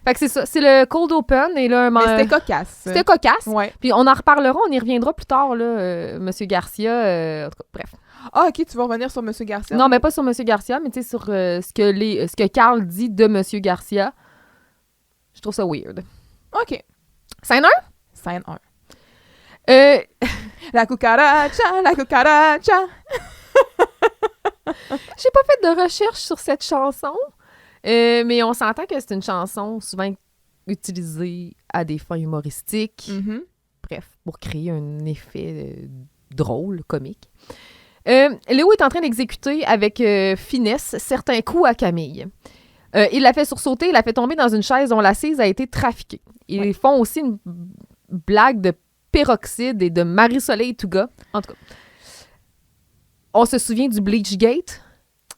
Fait que c'est ça. C'est le cold open. Et là, Mais c'était cocasse. C'était cocasse. Ouais. Puis on en reparlera, on y reviendra plus tard, là, Monsieur Garcia. En tout cas, bref. Ah, OK, tu vas revenir sur M. Garcia? Non, mais pas sur Monsieur Garcia, mais tu sais, sur ce que Carl dit de Monsieur Garcia. Je trouve ça weird. OK. Scène 1? Scène 1. J'ai La cucaracha, la cucaracha. pas fait de recherche sur cette chanson, mais on s'entend que c'est une chanson souvent utilisée à des fins humoristiques. Mhm. Bref, pour créer un effet drôle, comique. Léo est en train d'exécuter avec finesse certains coups à Camille. Il l'a fait sursauter, il l'a fait tomber dans une chaise dont l'assise a été trafiquée. Ils font aussi une blague de peroxyde et de Marie-Soleil Touga. En tout cas, on se souvient du Bleachgate.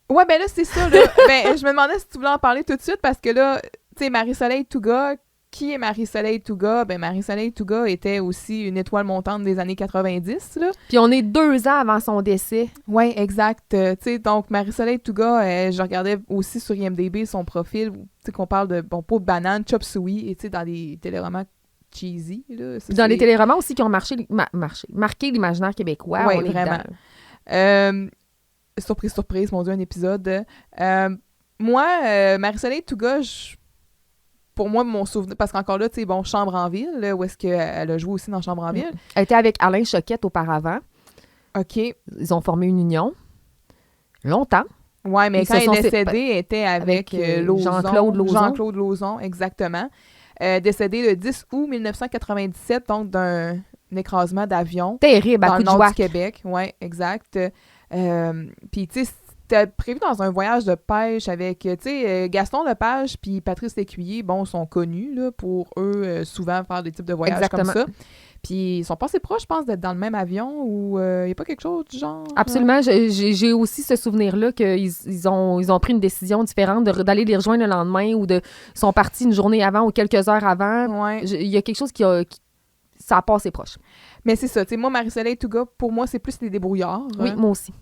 Ouais, ben là, c'est ça, là. Ben, je me demandais si tu voulais en parler tout de suite parce que là, tu sais, Marie-Soleil Touga, qui est Marie-Soleil Touga? Ben, Marie-Soleil Touga était aussi une étoile montante des années 90, là. Puis on est 2 ans avant son décès. Ouais, exact. Tu sais, donc, Marie-Soleil Touga, je regardais aussi sur IMDb son profil, tu sais, qu'on parle de, bon, pot de banane, chop suey, et tu sais, dans des téléromans cheesy, là. Ça, Puis dans c'est- les téléromans aussi qui ont marqué l'imaginaire québécois. Ouais, on est vraiment. dedans. Surprise, surprise, mon Dieu, un épisode. Moi, Marie-Soleil Touga, pour moi, mon souvenir, parce qu'encore là, tu sais, bon, Chambre en ville, là, où est-ce qu'elle a joué aussi dans Chambre en ville. Elle était avec Alain Choquette auparavant. OK. Ils ont formé une union. Longtemps. Ouais, mais Ils quand se elle sont est décédée, elle était avec, Lauzon. Jean-Claude Lauzon. Jean-Claude Lauzon, exactement. Décédée le 10 août 1997, donc d'un écrasement d'avion Terrible, à dans coup le de nord du jouac. Québec. Oui, exact. Puis, tu sais, c'était prévu dans un voyage de pêche avec, tu sais, Gaston Lepage puis Patrice Lécuyer, bon, sont connus, là, pour eux, souvent faire des types de voyages Exactement. comme ça. Puis, ils sont pas assez proches, je pense, d'être dans le même avion ou il n'y a pas quelque chose du genre? Absolument. J'ai aussi ce souvenir-là qu'ils ont pris une décision différente d'aller les rejoindre le lendemain ou ils sont partis une journée avant ou quelques heures avant. Ouais. Il y a quelque chose ça a passé proche. Mais c'est ça, tu sais, moi, Marie-Soleil Touga, pour moi, c'est plus les débrouillards. Oui, moi aussi.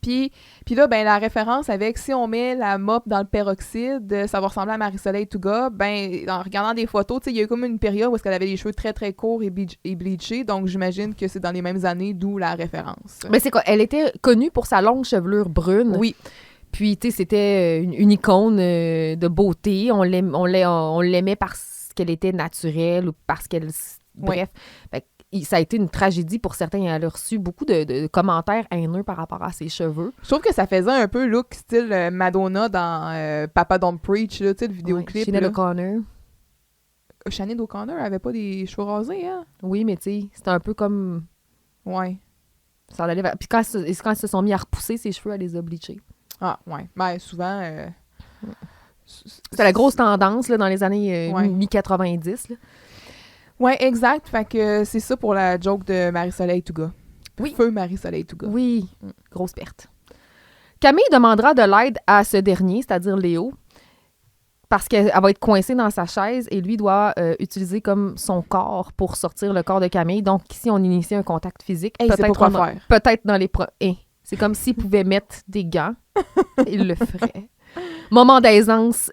Puis là, ben, la référence avec si on met la mop dans le peroxyde, ça va ressembler à Marie-Soleil Touga. Ben, en regardant des photos, tu sais, il y a eu comme une période où est-ce qu'elle avait les cheveux très, très courts et bleachés. Donc, j'imagine que c'est dans les mêmes années, d'où la référence. Mais c'est quoi? Elle était connue pour sa longue chevelure brune. Oui. Puis, tu sais, c'était une icône de beauté. On l'aimait parce qu'elle était naturelle ou parce qu'elle... Bref. Fait que ça a été une tragédie pour certains. Elle a reçu beaucoup de commentaires haineux par rapport à ses cheveux. Je trouve que ça faisait un peu look style Madonna dans Papa Don't Preach, là, tu sais, le vidéoclip. Sinéad là. O'Connor. Sinéad O'Connor avait pas des cheveux rasés, hein? Oui, mais tu sais, c'était un peu comme... Ouais. Ça allait vers... Puis quand ils se sont mis à repousser ses cheveux, elle les a bleachés. Ah, ouais. Ben, souvent... C'était la grosse tendance là, dans les années Ouais. mi-90. là. Ouais, exact. Fait que c'est ça pour la joke de Marie-Soleil Touga. Oui. Feu Marie-Soleil Touga. Oui, grosse perte. Camille demandera de l'aide à ce dernier, c'est-à-dire Léo, parce qu'elle va être coincée dans sa chaise et lui doit utiliser comme son corps pour sortir le corps de Camille. Donc, si on initie un contact physique, Hey, c'est pas quoi faire. peut-être dans les... c'est comme s'il pouvait mettre des gants, il le ferait. Moment d'aisance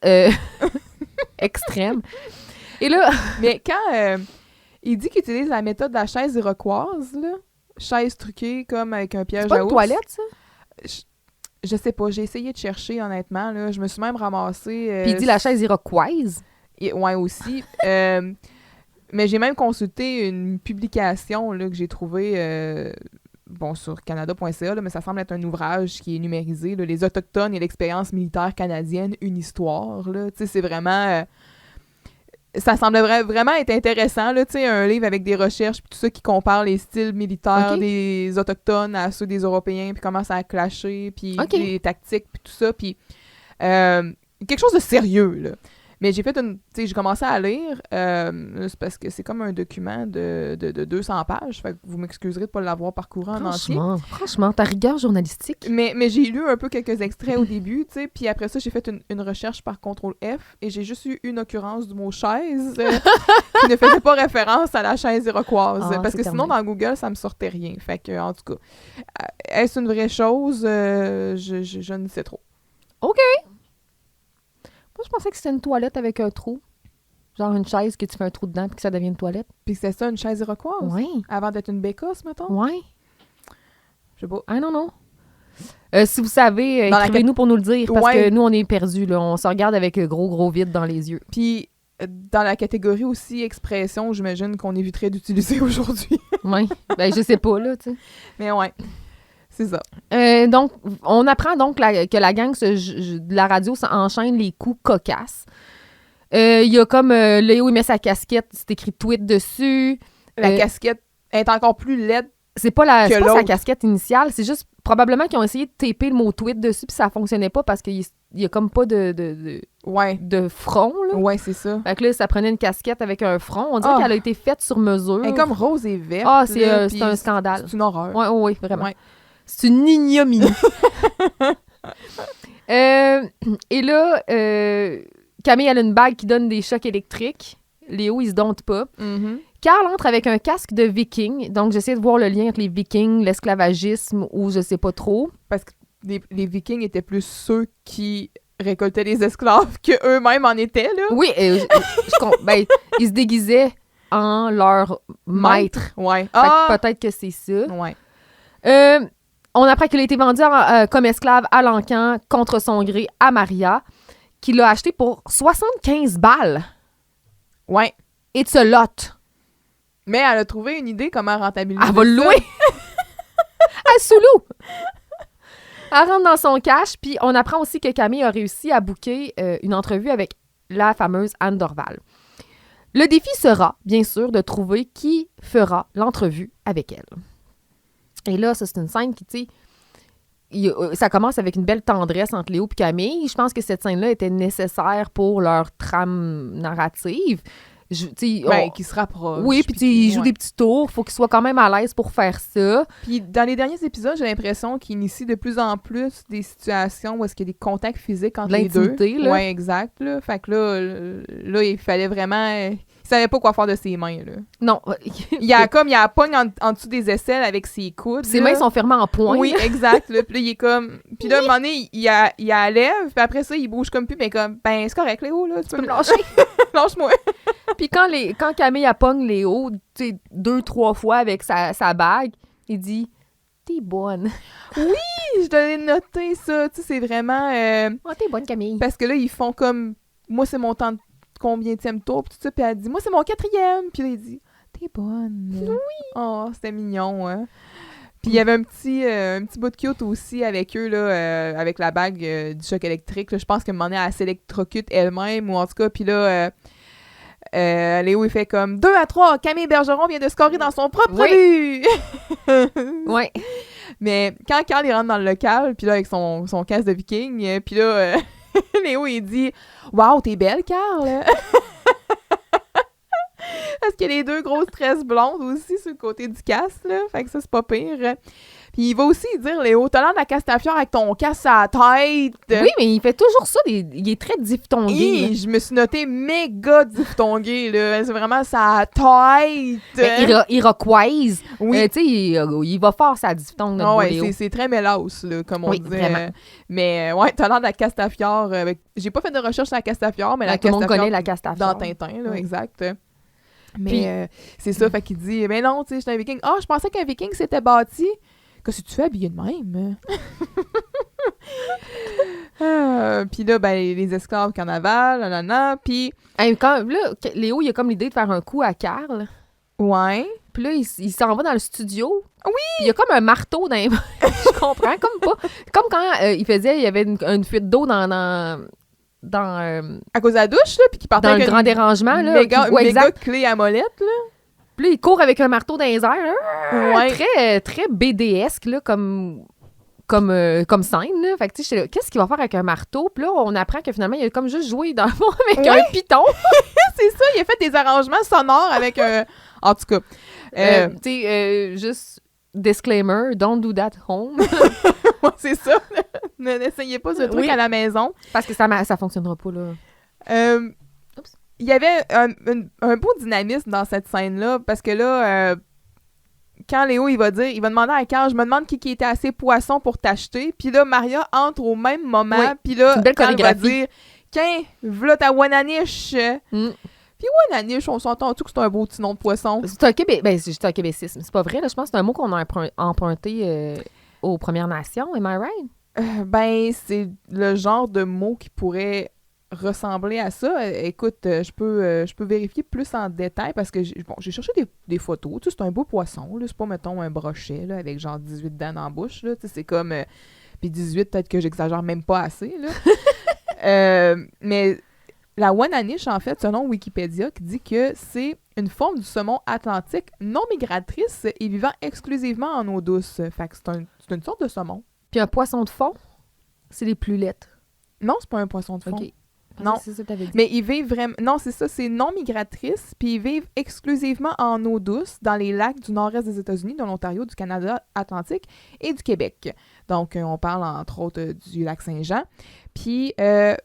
extrême. Et là... Mais quand il dit qu'il utilise la méthode de la chaise iroquoise, là, chaise truquée comme avec un piège C'est pas à une ours. toilette, ça? Je sais pas, j'ai essayé de chercher honnêtement. Là. Je me suis même ramassée... Puis il dit la chaise iroquoise. Ouais, aussi. Mais j'ai même consulté une publication là, que j'ai trouvée sur canada.ca, là, mais ça semble être un ouvrage qui est numérisé, là, Les Autochtones et l'expérience militaire canadienne, une histoire. Là. C'est vraiment... ça semblait vraiment être intéressant, là, un livre avec des recherches puis tout ça qui compare les styles militaires des Autochtones à ceux des Européens, puis comment ça a clashé, puis les tactiques, puis tout ça, puis quelque chose de sérieux, là. Mais j'ai commencé à lire, c'est parce que c'est comme un document de 200 pages, fait que vous m'excuserez de ne pas l'avoir parcouru en entier. Franchement, ta rigueur journalistique. Mais j'ai lu un peu quelques extraits au début, puis après ça, j'ai fait une recherche par CTRL F, et j'ai juste eu une occurrence du mot « chaise » qui ne faisait pas référence à la chaise iroquoise, parce que sinon, dans Google, ça me sortait rien. Fait que, en tout cas, est-ce une vraie chose? Je ne sais trop. OK! Moi, je pensais que c'était une toilette avec un trou. Genre une chaise que tu fais un trou dedans puis que ça devient une toilette. Puis c'est ça, une chaise iroquoise? Oui. Avant d'être une bécasse, mettons? Oui. Je sais pas. Ah non. Si vous savez, écrivez-nous pour nous le dire, parce que nous, on est perdus. Là. On se regarde avec gros vide dans les yeux. Puis, dans la catégorie aussi expression, j'imagine qu'on éviterait d'utiliser aujourd'hui. Oui. Ben, je sais pas, là, tu sais. Mais ouais. C'est ça. Donc, on apprend donc que la gang de la radio enchaîne les coups cocasses. Il y a comme Léo, il met sa casquette, c'est écrit tweet dessus. La casquette est encore plus laide. C'est pas sa casquette initiale, c'est juste probablement qu'ils ont essayé de taper le mot tweet dessus puis ça fonctionnait pas parce qu'il y a comme pas de front, là. Ouais, c'est ça. Fait que là, ça prenait une casquette avec un front. On dirait qu'elle a été faite sur mesure. Elle est comme rose et verte. Ah, c'est un scandale. C'est une horreur. Oui, vraiment. Ouais. C'est une ignominie. Et là, Camille a une bague qui donne des chocs électriques. Léo, il se dompte pas. Mm-hmm. Carl entre avec un casque de viking. Donc, j'essaie de voir le lien entre les vikings, l'esclavagisme ou je sais pas trop. Parce que les vikings étaient plus ceux qui récoltaient les esclaves qu'eux-mêmes en étaient, là. Oui, ils se déguisaient en leur maître. Ouais. Peut-être que c'est ça. Ouais. On apprend qu'il a été vendu comme esclave à l'encan contre son gré à Maria, qui l'a acheté pour 75 balles. Ouais. It's a lot. Mais elle a trouvé une idée comment rentabiliser. Elle va le louer. Elle sous-loue. Elle rentre dans son cash, puis on apprend aussi que Camille a réussi à booker une entrevue avec la fameuse Anne Dorval. Le défi sera, bien sûr, de trouver qui fera l'entrevue avec elle. Et là, ça, c'est une scène qui, tu sais, ça commence avec une belle tendresse entre Léo et Camille. Je pense que cette scène-là était nécessaire pour leur trame narrative. Qui se rapprochent. Oui, puis ils jouent des petits tours. Faut qu'ils soient quand même à l'aise pour faire ça. Puis dans les derniers épisodes, j'ai l'impression qu'ils initient de plus en plus des situations où est-ce qu'il y a des contacts physiques entre les deux. Là. Oui, exact. Là. Fait que là, il fallait vraiment... Il savait pas quoi faire de ses mains, là. Non. Il a la pogne en dessous des aisselles avec ses coudes. Ses mains sont fermées en poing. Oui, exact. Là. Puis là, il est comme... Puis là, à un moment donné, il la lève, puis après ça, il bouge comme plus, mais comme, ben, c'est correct, Léo, là. Tu peux me lâcher. Lâche-moi. Puis quand Camille pogne Léo, tu sais, 2-3 fois avec sa bague, il dit « T'es bonne. » Oui, je devais noter ça. Tu sais, c'est vraiment... Oh, t'es bonne, Camille. Parce que là, ils font comme... Moi, c'est mon temps de combienième tour, puis tout ça, puis elle dit « Moi, c'est mon 4e. » Puis là, il dit « T'es bonne. » Oui. Oh, c'était mignon, hein. Puis il y avait un petit bout de cute aussi avec eux, là, avec la bague du choc électrique. Là. Je pense qu'à un moment donné, elle s'électrocute elle-même, ou en tout cas, puis là... Léo, il fait comme 2-3, Camille Bergeron vient de scorer dans son propre but! Ouais. Mais quand Carl il rentre dans le local, puis là, avec son casque de viking, puis là, Léo, il dit « Wow, t'es belle, Carl! » Parce qu'il y a les 2 grosses tresses blondes aussi sur le côté du casque, là. Fait que ça, c'est pas pire. Puis il va aussi dire, Léo, t'as l'air de la Castafiore avec ton casque à la tête. Oui, mais il fait toujours ça. Il est très diphtongué. Je me suis noté méga diphtongué, là. C'est vraiment sa tête. Iroquoise. Oui. Tu sais, il va fort sa diphtongue. Non, ouais, c'est très mélasse, là, comme on disait. Vraiment. Mais ouais, t'as l'air de la Castafiore. J'ai pas fait de recherche sur la Castafiore, mais la Castafiore. Tout le monde connaît la Dans Castafiore. Tintin, là, exact. Mais c'est ça, fait qu'il dit, mais non, tu sais, je suis un viking. Ah, je pensais qu'un viking s'était bâti. Qu'est-ce que tu fais habillé de même? Puis là, ben, les esclaves carnaval, nanana, puis... Là, Léo, il a comme l'idée de faire un coup à Carl. Ouais. Puis là, il s'en va dans le studio, Oui! Il y a comme un marteau dans les mains. Je comprends comme pas. Comme quand il y avait une fuite d'eau dans À cause de la douche, là, puis qui partait dans le avec grand une dérangement. Là, méga, ouais, méga exact. clé à molette, là. Puis là, il court avec un marteau dans les airs. Là. Ouais. Très, très BDesque, là, comme scène. Là. Fait que, tu sais, j'étais là, qu'est-ce qu'il va faire avec un marteau? Puis là, on apprend que finalement, il a comme juste joué dans le fond avec un piton. C'est ça, il a fait des arrangements sonores avec un... En tout cas. Tu sais, juste disclaimer, don't do that home. Ouais, c'est ça. N'essayez pas ce truc Oui. à la maison. Parce que ça fonctionnera pas, là. Oups. Il y avait un beau dynamisme dans cette scène-là, parce que là, quand Léo, il va demander à Carl, je me demande qui était assez poisson pour t'acheter, puis là, Maria entre au même moment, Oui. puis là, Une belle Carl va chorégraphie. dire, tiens, v'là ta Wananiche. Mm. Puis Wananiche, on s'entend-tu que c'est un beau petit nom de poisson? C'est un Québec... Ben, c'est juste un québécisme. C'est pas vrai, là. Je pense que c'est un mot qu'on a emprunté aux Premières Nations. Am I right? Ben, c'est le genre de mot qui pourrait ressembler à ça. Écoute, je peux vérifier plus en détail parce que j'ai cherché des photos. Tu sais, c'est un beau poisson. Là. C'est pas, mettons, un brochet là, avec genre 18 dents dans la bouche. Là. Tu sais, c'est comme... puis 18, peut-être que j'exagère même pas assez. Là. Mais la Wananiche, en fait, selon Wikipédia, qui dit que c'est une forme du saumon atlantique non migratrice et vivant exclusivement en eau douce. Fait que c'est une sorte de saumon. Puis un poisson de fond, c'est les plus lettres. Non, c'est pas un poisson de fond. OK. Non. C'est ça que t'avais dit. Mais ils vivent vraiment... Non, c'est ça, c'est non migratrice, puis ils vivent exclusivement en eau douce dans les lacs du nord-est des États-Unis, de l'Ontario, du Canada Atlantique et du Québec. Donc, on parle entre autres du lac Saint-Jean. Puis, ce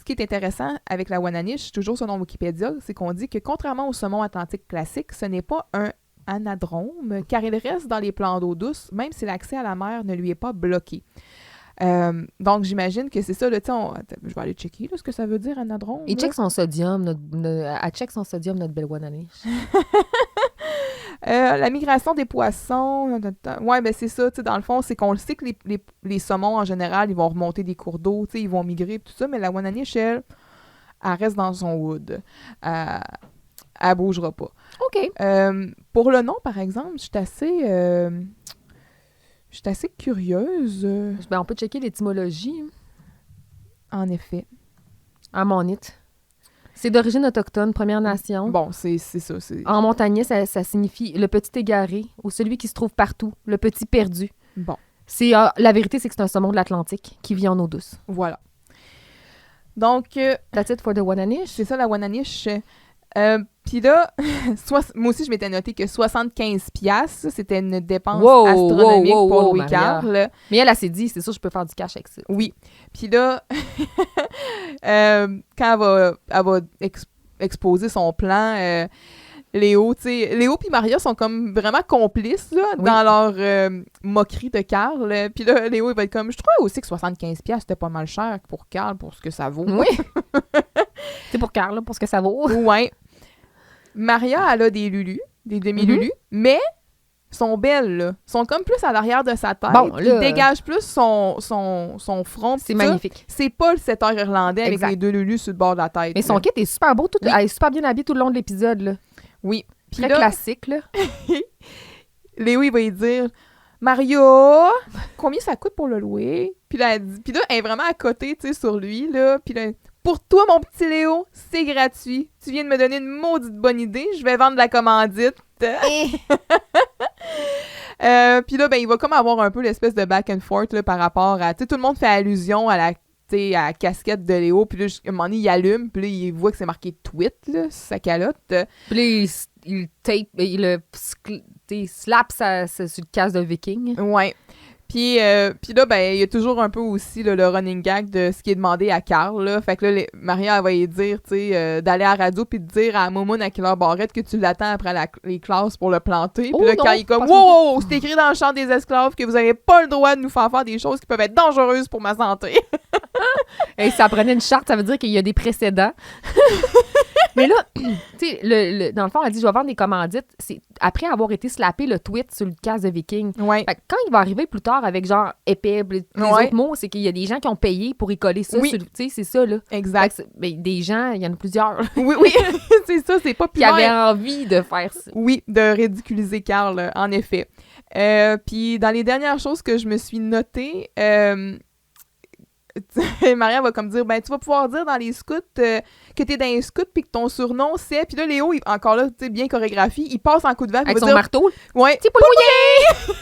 qui est intéressant avec la Wananiche, toujours selon Wikipédia, c'est qu'on dit que contrairement au saumon atlantique classique, ce n'est pas un anadrome, car il reste dans les plans d'eau douce, même si l'accès à la mer ne lui est pas bloqué. Donc, j'imagine que c'est ça, là, je vais aller checker là, ce que ça veut dire, anadrome. Il là. check son sodium, elle check son sodium, notre belle Wananiche. La migration des poissons, ouais, ben c'est ça, tu sais, dans le fond, c'est qu'on le sait que les saumons, en général, ils vont remonter des cours d'eau, tu sais, ils vont migrer, tout ça, mais la Wananiche, elle reste dans son wood. Elle bougera pas. OK. Pour le nom, par exemple, je suis assez curieuse. Ben, on peut checker l'étymologie En effet. à Monite. C'est d'origine autochtone, Première Nation. Bon, c'est ça. En montagnais, ça signifie le petit égaré ou celui qui se trouve partout, le petit perdu. Bon, La vérité, c'est que c'est un saumon de l'Atlantique qui vit en eau douce. voilà. Donc, That's it for the Wananiche. c'est ça la Wananiche. Puis là, moi aussi, je m'étais noté que 75$, c'était une dépense Wow, astronomique wow, wow, pour wow, Louis Maria. Carl. Mais elle s'est dit, c'est sûr, je peux faire du cash avec ça. Oui. Puis là, quand elle va exposer son plan, Léo puis Maria sont comme vraiment complices là, Oui. dans leur moquerie de Carl. Puis là, Léo, il va être comme, je trouvais aussi que 75$, c'était pas mal cher pour Carl, pour ce que ça vaut. Oui. C'est pour Carl, là, pour ce que ça vaut. Ouais. Maria, elle a des lulus, des demi-lulus, mais sont belles, là. Sont comme plus à l'arrière de sa tête. Bon, là, Il dégage plus son front. C'est tout ça. magnifique. C'est pas le 7 heures irlandais avec Exact. les deux lulus sur le bord de la tête. Mais son là. kit est super beau. Oui. Elle est super bien habillée tout le long de l'épisode. Là. Oui. Puis Très là, classique. Là. Léo, il va lui dire « Mario, combien ça coûte pour le louer? » Puis là, elle est vraiment à côté, tu sais, sur lui, là. Puis là, pour toi, mon petit Léo, c'est gratuit. Tu viens de me donner une maudite bonne idée. Je vais vendre de la commandite. Puis là, ben, il va comme avoir un peu l'espèce de back and forth là, par rapport à... Tu sais, tout le monde fait allusion à la casquette de Léo. Puis là, à un moment donné, il allume. Puis là, il voit que c'est marqué « tweet » là, sur sa calotte. Puis là, il tape, il slap sur le casque de Viking. Ouais. Puis là, ben, il y a toujours un peu aussi là, le running gag de ce qui est demandé à Carl. Là. Fait que là, Maria, elle va lui dire, tu sais, d'aller à la radio puis de dire à Momoun à Killer Barrette que tu l'attends après les classes pour le planter. Puis là, non, quand il est comme, pas ça. wow, c'est écrit dans le champ des esclaves que vous avez pas le droit de nous faire des choses qui peuvent être dangereuses pour ma santé. Et ça prenait une charte, ça veut dire qu'il y a des précédents. Mais là, tu sais, dans le fond, elle dit, je vais vendre des commandites. C'est après avoir été slappé le tweet sur le casque de Viking. Ouais. Fait que quand il va arriver plus tard avec genre épais, les Ouais. autres mots, c'est qu'il y a des gens qui ont payé pour y coller ça. Oui. Tu sais, c'est ça, là. Fait Exact. que des gens, il y en a plusieurs Oui, c'est ça, c'est pas qui avaient envie de faire ça. Oui, de ridiculiser Carl, en effet. Puis dans les dernières choses que je me suis notées, Maria va comme dire, ben tu vas pouvoir dire dans les scouts que t'es dans les scouts puis que ton surnom c'est... Puis là, Léo, encore là, tu sais, bien chorégraphie, il passe en coup de vent. Avec son marteau. Ouais. C'est pas mouillé!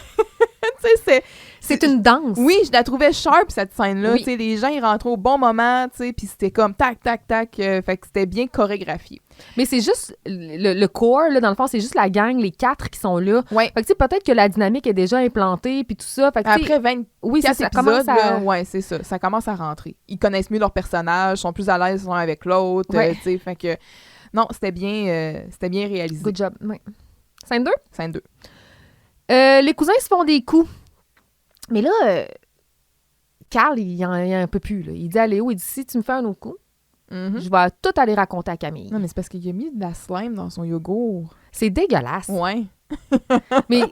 Tu sais, c'est une danse. Oui, je la trouvais sharp, cette scène-là. Oui. Tu sais, les gens, ils rentraient au bon moment, tu sais, puis c'était comme tac, tac, tac. Fait que c'était bien chorégraphié. Mais c'est juste le core, là, dans le fond, c'est juste la gang, les 4 qui sont là. Ouais. Fait que tu sais, peut-être que la dynamique est déjà implantée, puis tout ça. Fait que, Après 24 oui, ça épisodes, commence à... là, ouais, c'est ça. Ça commence à rentrer. Ils connaissent mieux leurs personnages, sont plus à l'aise l'un avec l'autre, Ouais. tu sais, fait que... Non, c'était bien réalisé. Good job, oui. Scène 2? Scène 2. Les cousins se font des coups. Mais là, Carl, il en peut plus. Là. Il dit à Léo, il dit, si tu me fais un autre coup, Mhm. je vais tout aller raconter à Camille. Non, mais c'est parce qu'il a mis de la slime dans son yogourt. C'est dégueulasse. Ouais. Mais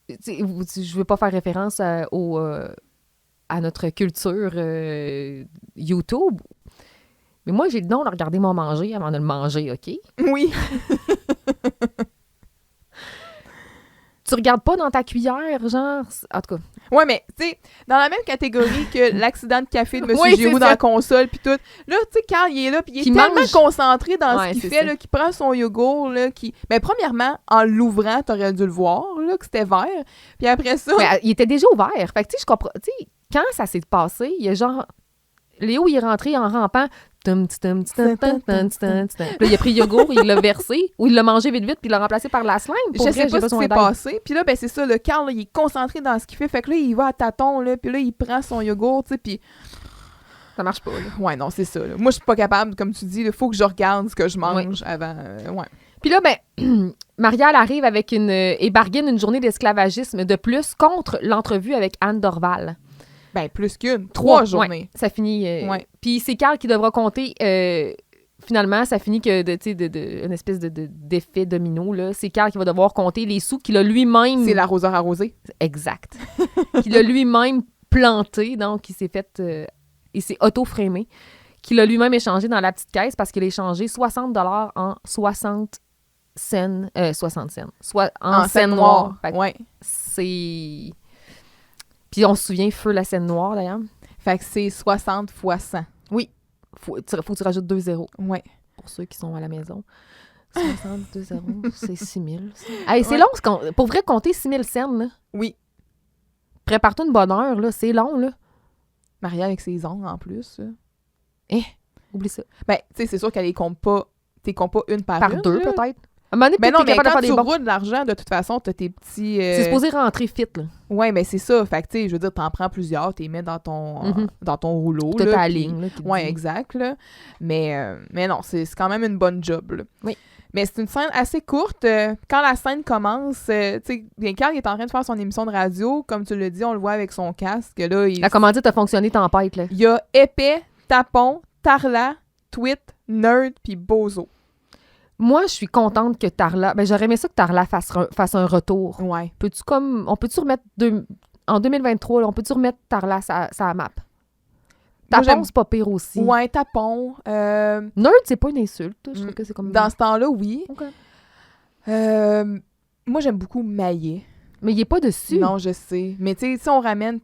je veux pas faire référence à notre culture YouTube. Mais moi, j'ai le don de regarder mon manger avant de le manger, OK? Oui. Tu regardes pas dans ta cuillère, genre... En tout cas, Ouais, mais, tu sais, dans la même catégorie que l'accident de café de M. Oui, Giroux c'est dans ça. la console, puis tout. Là, tu sais, Carl, il est là, puis il est Qui tellement mange. concentré dans Ouais, ce qu'il c'est fait, ça. là, qu'il prend son yogourt, là, qui... Ben, premièrement, en l'ouvrant, t'aurais dû le voir, là, que c'était vert. Puis après ça... mais, il était déjà ouvert. Fait que, tu sais, je comprends... Tu sais, quand ça s'est passé, il y a genre... Léo, il est rentré en rampant. Tum, tum, tum, tum, tum, tum, tum, tum. Puis là, il a pris le yogourt, il l'a versé, ou il l'a mangé vite, puis il l'a remplacé par la slime. Pour Je vrai, sais j'ai pas ce qui besoin s'est d'aide. passé. Puis là, ben c'est ça, le Carl, là, il est concentré dans ce qu'il fait. Fait que là, il va à tâtons, là, puis là, il prend son yogourt, tu sais, puis... Ça marche pas, là. Ouais, non, c'est ça, là. Moi, je suis pas capable, comme tu dis, il faut que je regarde ce que je mange avant... ouais. Puis là, ben, Maria, elle arrive avec et bargaine une journée d'esclavagisme de plus contre l'entrevue avec Anne Dorval. Ben, plus qu'une. 3 journées. Ouais, ça finit... Ouais. Puis c'est Carl qui devra compter... finalement, ça finit que une espèce d'effet domino, là. C'est Carl qui va devoir compter les sous qu'il a lui-même... C'est l'arroseur arrosé. Exact. Qu'il a lui-même planté, donc il s'est fait... il s'est auto-framé. Qu'il a lui-même échangé dans la petite caisse parce qu'il a échangé 60 $ en 60 cents. 60 cents. Soit en scène noire. Fait que Ouais. c'est... Puis on se souvient, feu la scène noire, d'ailleurs. Fait que c'est 60 fois 100. Faut que tu rajoutes 2 zéros Ouais. pour ceux qui sont à la maison. 62 zéros, c'est 6 000. Hey, c'est Ouais. long, pour vrai, compter 6 000 cents, là. Oui. Prépare-toi une bonne heure, là. C'est long, là. Maria avec ses ongles, en plus. là. Oublie ça. Ben, tu sais, c'est sûr qu'elle les compte pas... T'es comptes pas une par Par une, deux, là. peut-être. À un moment donné, Ben peut-être non, t'es mais capable de quand faire tu des bons. roules de l'argent, de toute façon, t'as tes petits... C'est supposé rentrer fit, là. Ouais, mais c'est ça. Fait que, tu sais, je veux dire, t'en prends plusieurs, t'es mets dans ton rouleau. T'as là, ta puis- ligne, là. qui te Ouais, dit. exact, là. Mais non, c'est quand même une bonne job, là. Oui. Mais c'est une scène assez courte. Quand la scène commence, tu sais, bien Carl il est en train de faire son émission de radio. Comme tu le dis, on le voit avec son casque. Là, La commandite a fonctionné tempête, là. il y a Épais, Tapon, Tarla, Twit, Nerd, puis Bozo. Moi, je suis contente que Tarla... Ben, j'aurais aimé ça que Tarla fasse un retour. Ouais. On peut-tu remettre... En 2023, là, on peut-tu remettre Tarla sa map? Moi, Tapon, c'est pas pire aussi. Ouais, Tapon. Nerd, c'est pas une insulte. Je trouve que c'est comme... Dans ce temps-là, oui. OK. Moi, j'aime beaucoup Maillet. Mais il est pas dessus. Non, je sais. Mais tu sais, si on ramène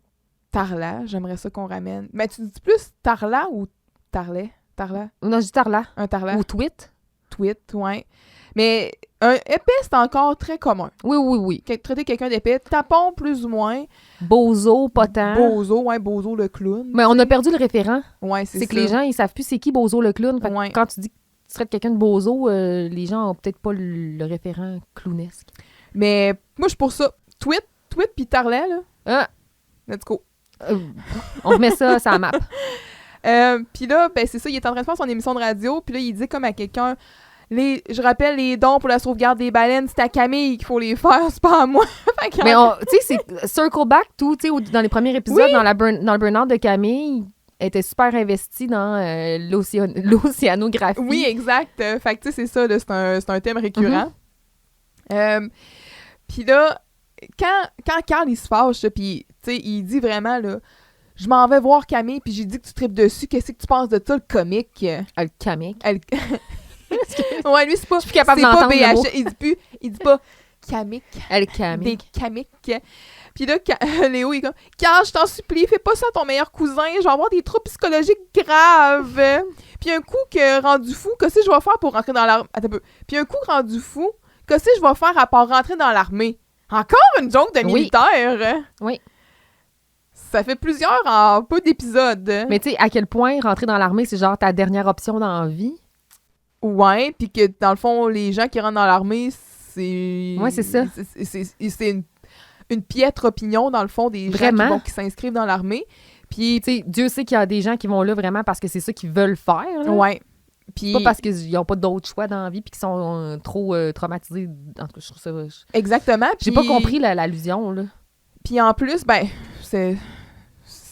Tarla, j'aimerais ça qu'on ramène. Mais tu dis plus Tarla ou Tarlet? Tarla? Non, je dis Tarla. Un Tarla? Ou Twit. Twit, ouais. Mais un épais, c'est encore très commun. Oui, oui, oui. Traiter quelqu'un d'épais. Tapon, plus ou moins. Bozo, pas tant. Bozo le clown. Mais on a perdu le référent. Ouais, c'est C'est ça. que les gens, ils savent plus c'est qui Bozo le clown. Fait que Ouais. quand tu dis que tu traites quelqu'un de Bozo, les gens ont peut-être pas le référent clownesque. Mais moi, je suis pour ça. Twit puis Tarlet, là. Ah, Let's go. on remet ça sur la map. Puis là, ben c'est ça, il est en train de faire son émission de radio, puis là, il dit comme à quelqu'un, je rappelle, les dons pour la sauvegarde des baleines, c'est à Camille qu'il faut les faire, c'est pas à moi. Fait que- Mais tu sais, c'est circle back, tout, tu sais, dans les premiers épisodes, Oui. dans le burn-out de Camille, elle était super investie dans l'océanographie. Oui, exact. Fait que tu sais, c'est ça, là, c'est un thème récurrent. Puis là, quand Carl, il se fâche, là, puis tu sais, il dit vraiment, là, je m'en vais voir Camille, puis j'ai dit que tu tripes dessus, qu'est-ce que tu penses de ça, le comique? Ah, le Camille. Ouais, lui, c'est pas... Je suis plus capable c'est pas d'entendre le mot. BH. Il dit pas Kamik. Elle Kamik. Des Kamiks. Puis là, Léo, il est comme « Carl, je t'en supplie, fais pas ça à ton meilleur cousin, je vais avoir des troubles psychologiques graves. » Puis un coup que rendu fou, qu'est-ce que je vais faire pour rentrer dans l'armée? Attends un peu. Puis un coup rendu fou, qu'est-ce que je vais faire à part rentrer dans l'armée? Encore une joke de militaire! Oui. Ça fait plusieurs en peu d'épisodes. Mais tu sais, à quel point rentrer dans l'armée, c'est genre ta dernière option dans la vie? Ouais, puis que dans le fond, les gens qui rentrent dans l'armée, c'est... Ouais, c'est ça. C'est une piètre opinion, dans le fond, des gens qui s'inscrivent dans l'armée. Puis, tu sais, Dieu sait qu'il y a des gens qui vont là vraiment parce que c'est ça qu'ils veulent faire. Là. Ouais. Puis, pas parce qu'ils n'ont pas d'autres choix dans la vie puis qu'ils sont trop traumatisés. En tout cas, je trouve ça... Exactement. J'ai pas compris l'allusion, là. Puis en plus, ben, c'est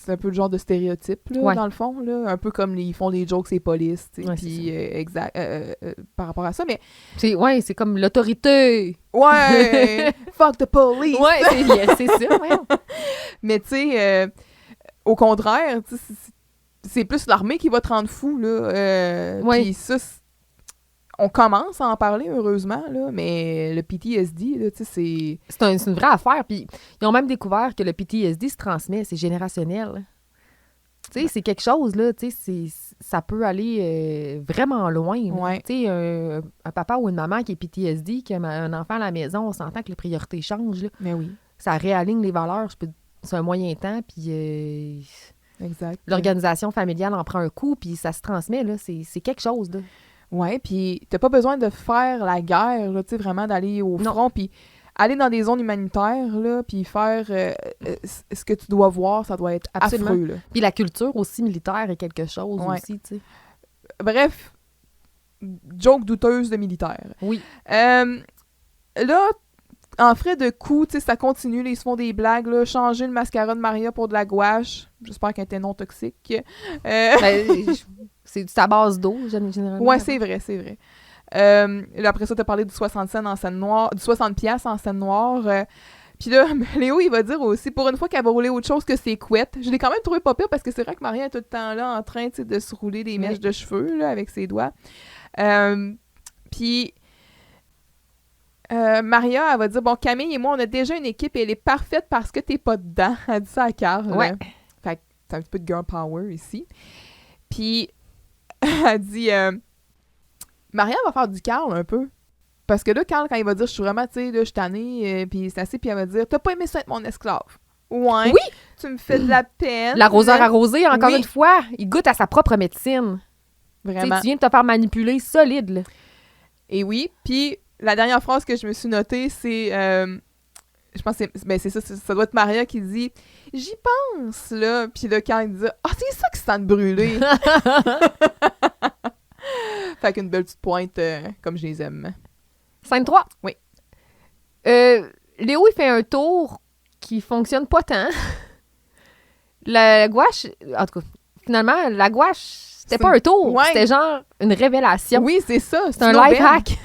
un peu le genre de stéréotype, là, dans le fond, là. Un peu comme ils font des jokes, c'est police, tu sais. Ouais, puis, exact, par rapport à ça, mais... C'est comme l'autorité. Ouais! Fuck the police! Ouais, c'est ça, ouais. Mais tu sais, au contraire, tu sais, c'est plus l'armée qui va te rendre fou, là. Puis ça, on commence à en parler, heureusement, là, mais le PTSD, là, tu sais, c'est une vraie affaire. Puis ils ont même découvert que le PTSD se transmet, c'est générationnel. Tu sais, c'est quelque chose, là, tu sais, ça peut aller vraiment loin. Ouais. Tu sais, un papa ou une maman qui est PTSD, qui a un enfant à la maison, on s'entend que les priorités changent, là. Mais oui. Ça réaligne les valeurs, c'est un moyen temps, puis... Exact. L'organisation familiale en prend un coup, puis ça se transmet, là. C'est quelque chose, là. Ouais, puis t'as pas besoin de faire la guerre, là, tu sais, vraiment d'aller au front, puis aller dans des zones humanitaires, là, puis faire ce que tu dois voir, ça doit être affreux, là. Puis la culture aussi militaire est quelque chose aussi, tu sais. Bref, joke douteuse de militaire. Oui. Là, en frais de coups, tu sais, ça continue, là, ils se font des blagues, là, changer le mascara de Maria pour de la gouache. J'espère qu'elle était non toxique. C'est à base d'eau, généralement. Ouais, c'est vrai. Là, après ça, t'as parlé du 60 cents en scène noire, du 60 piastres en scène noire. Puis là, Léo, il va dire aussi, pour une fois qu'elle va rouler autre chose que ses couettes. Je l'ai quand même trouvé pas pire parce que c'est vrai que Maria est tout le temps là en train, tu sais, de se rouler des mèches de cheveux, là, avec ses doigts. Puis... Maria, elle va dire, bon, Camille et moi, on a déjà une équipe et elle est parfaite parce que t'es pas dedans. Elle dit ça à Carl. Ouais. Fait que c'est un petit peu de girl power ici. Puis, elle dit, Maria va faire du Carl un peu. Parce que là, Carl, quand il va dire, je suis vraiment, tu sais, là, je suis tannée, puis c'est assez, puis elle va dire, t'as pas aimé ça être mon esclave. Ouais. Oui! Tu me fais de la peine. L'arroseur arrosé, encore une fois, il goûte à sa propre médecine. Vraiment. Tu viens de te faire manipuler solide, là. Et oui, puis... La dernière phrase que je me suis notée, c'est... je pense que c'est ça, ça doit être Maria qui dit « J'y pense, là! » Puis là, quand il dit « Ah, c'est ça qui se sent de brûler! » Fait qu'une belle petite pointe, comme je les aime. Scène 3. Oui. Léo, il fait un tour qui fonctionne pas tant. La gouache... En tout cas, finalement, la gouache, c'était pas un tour. Ouais. C'était genre une révélation. Oui, c'est ça. C'est un life hack.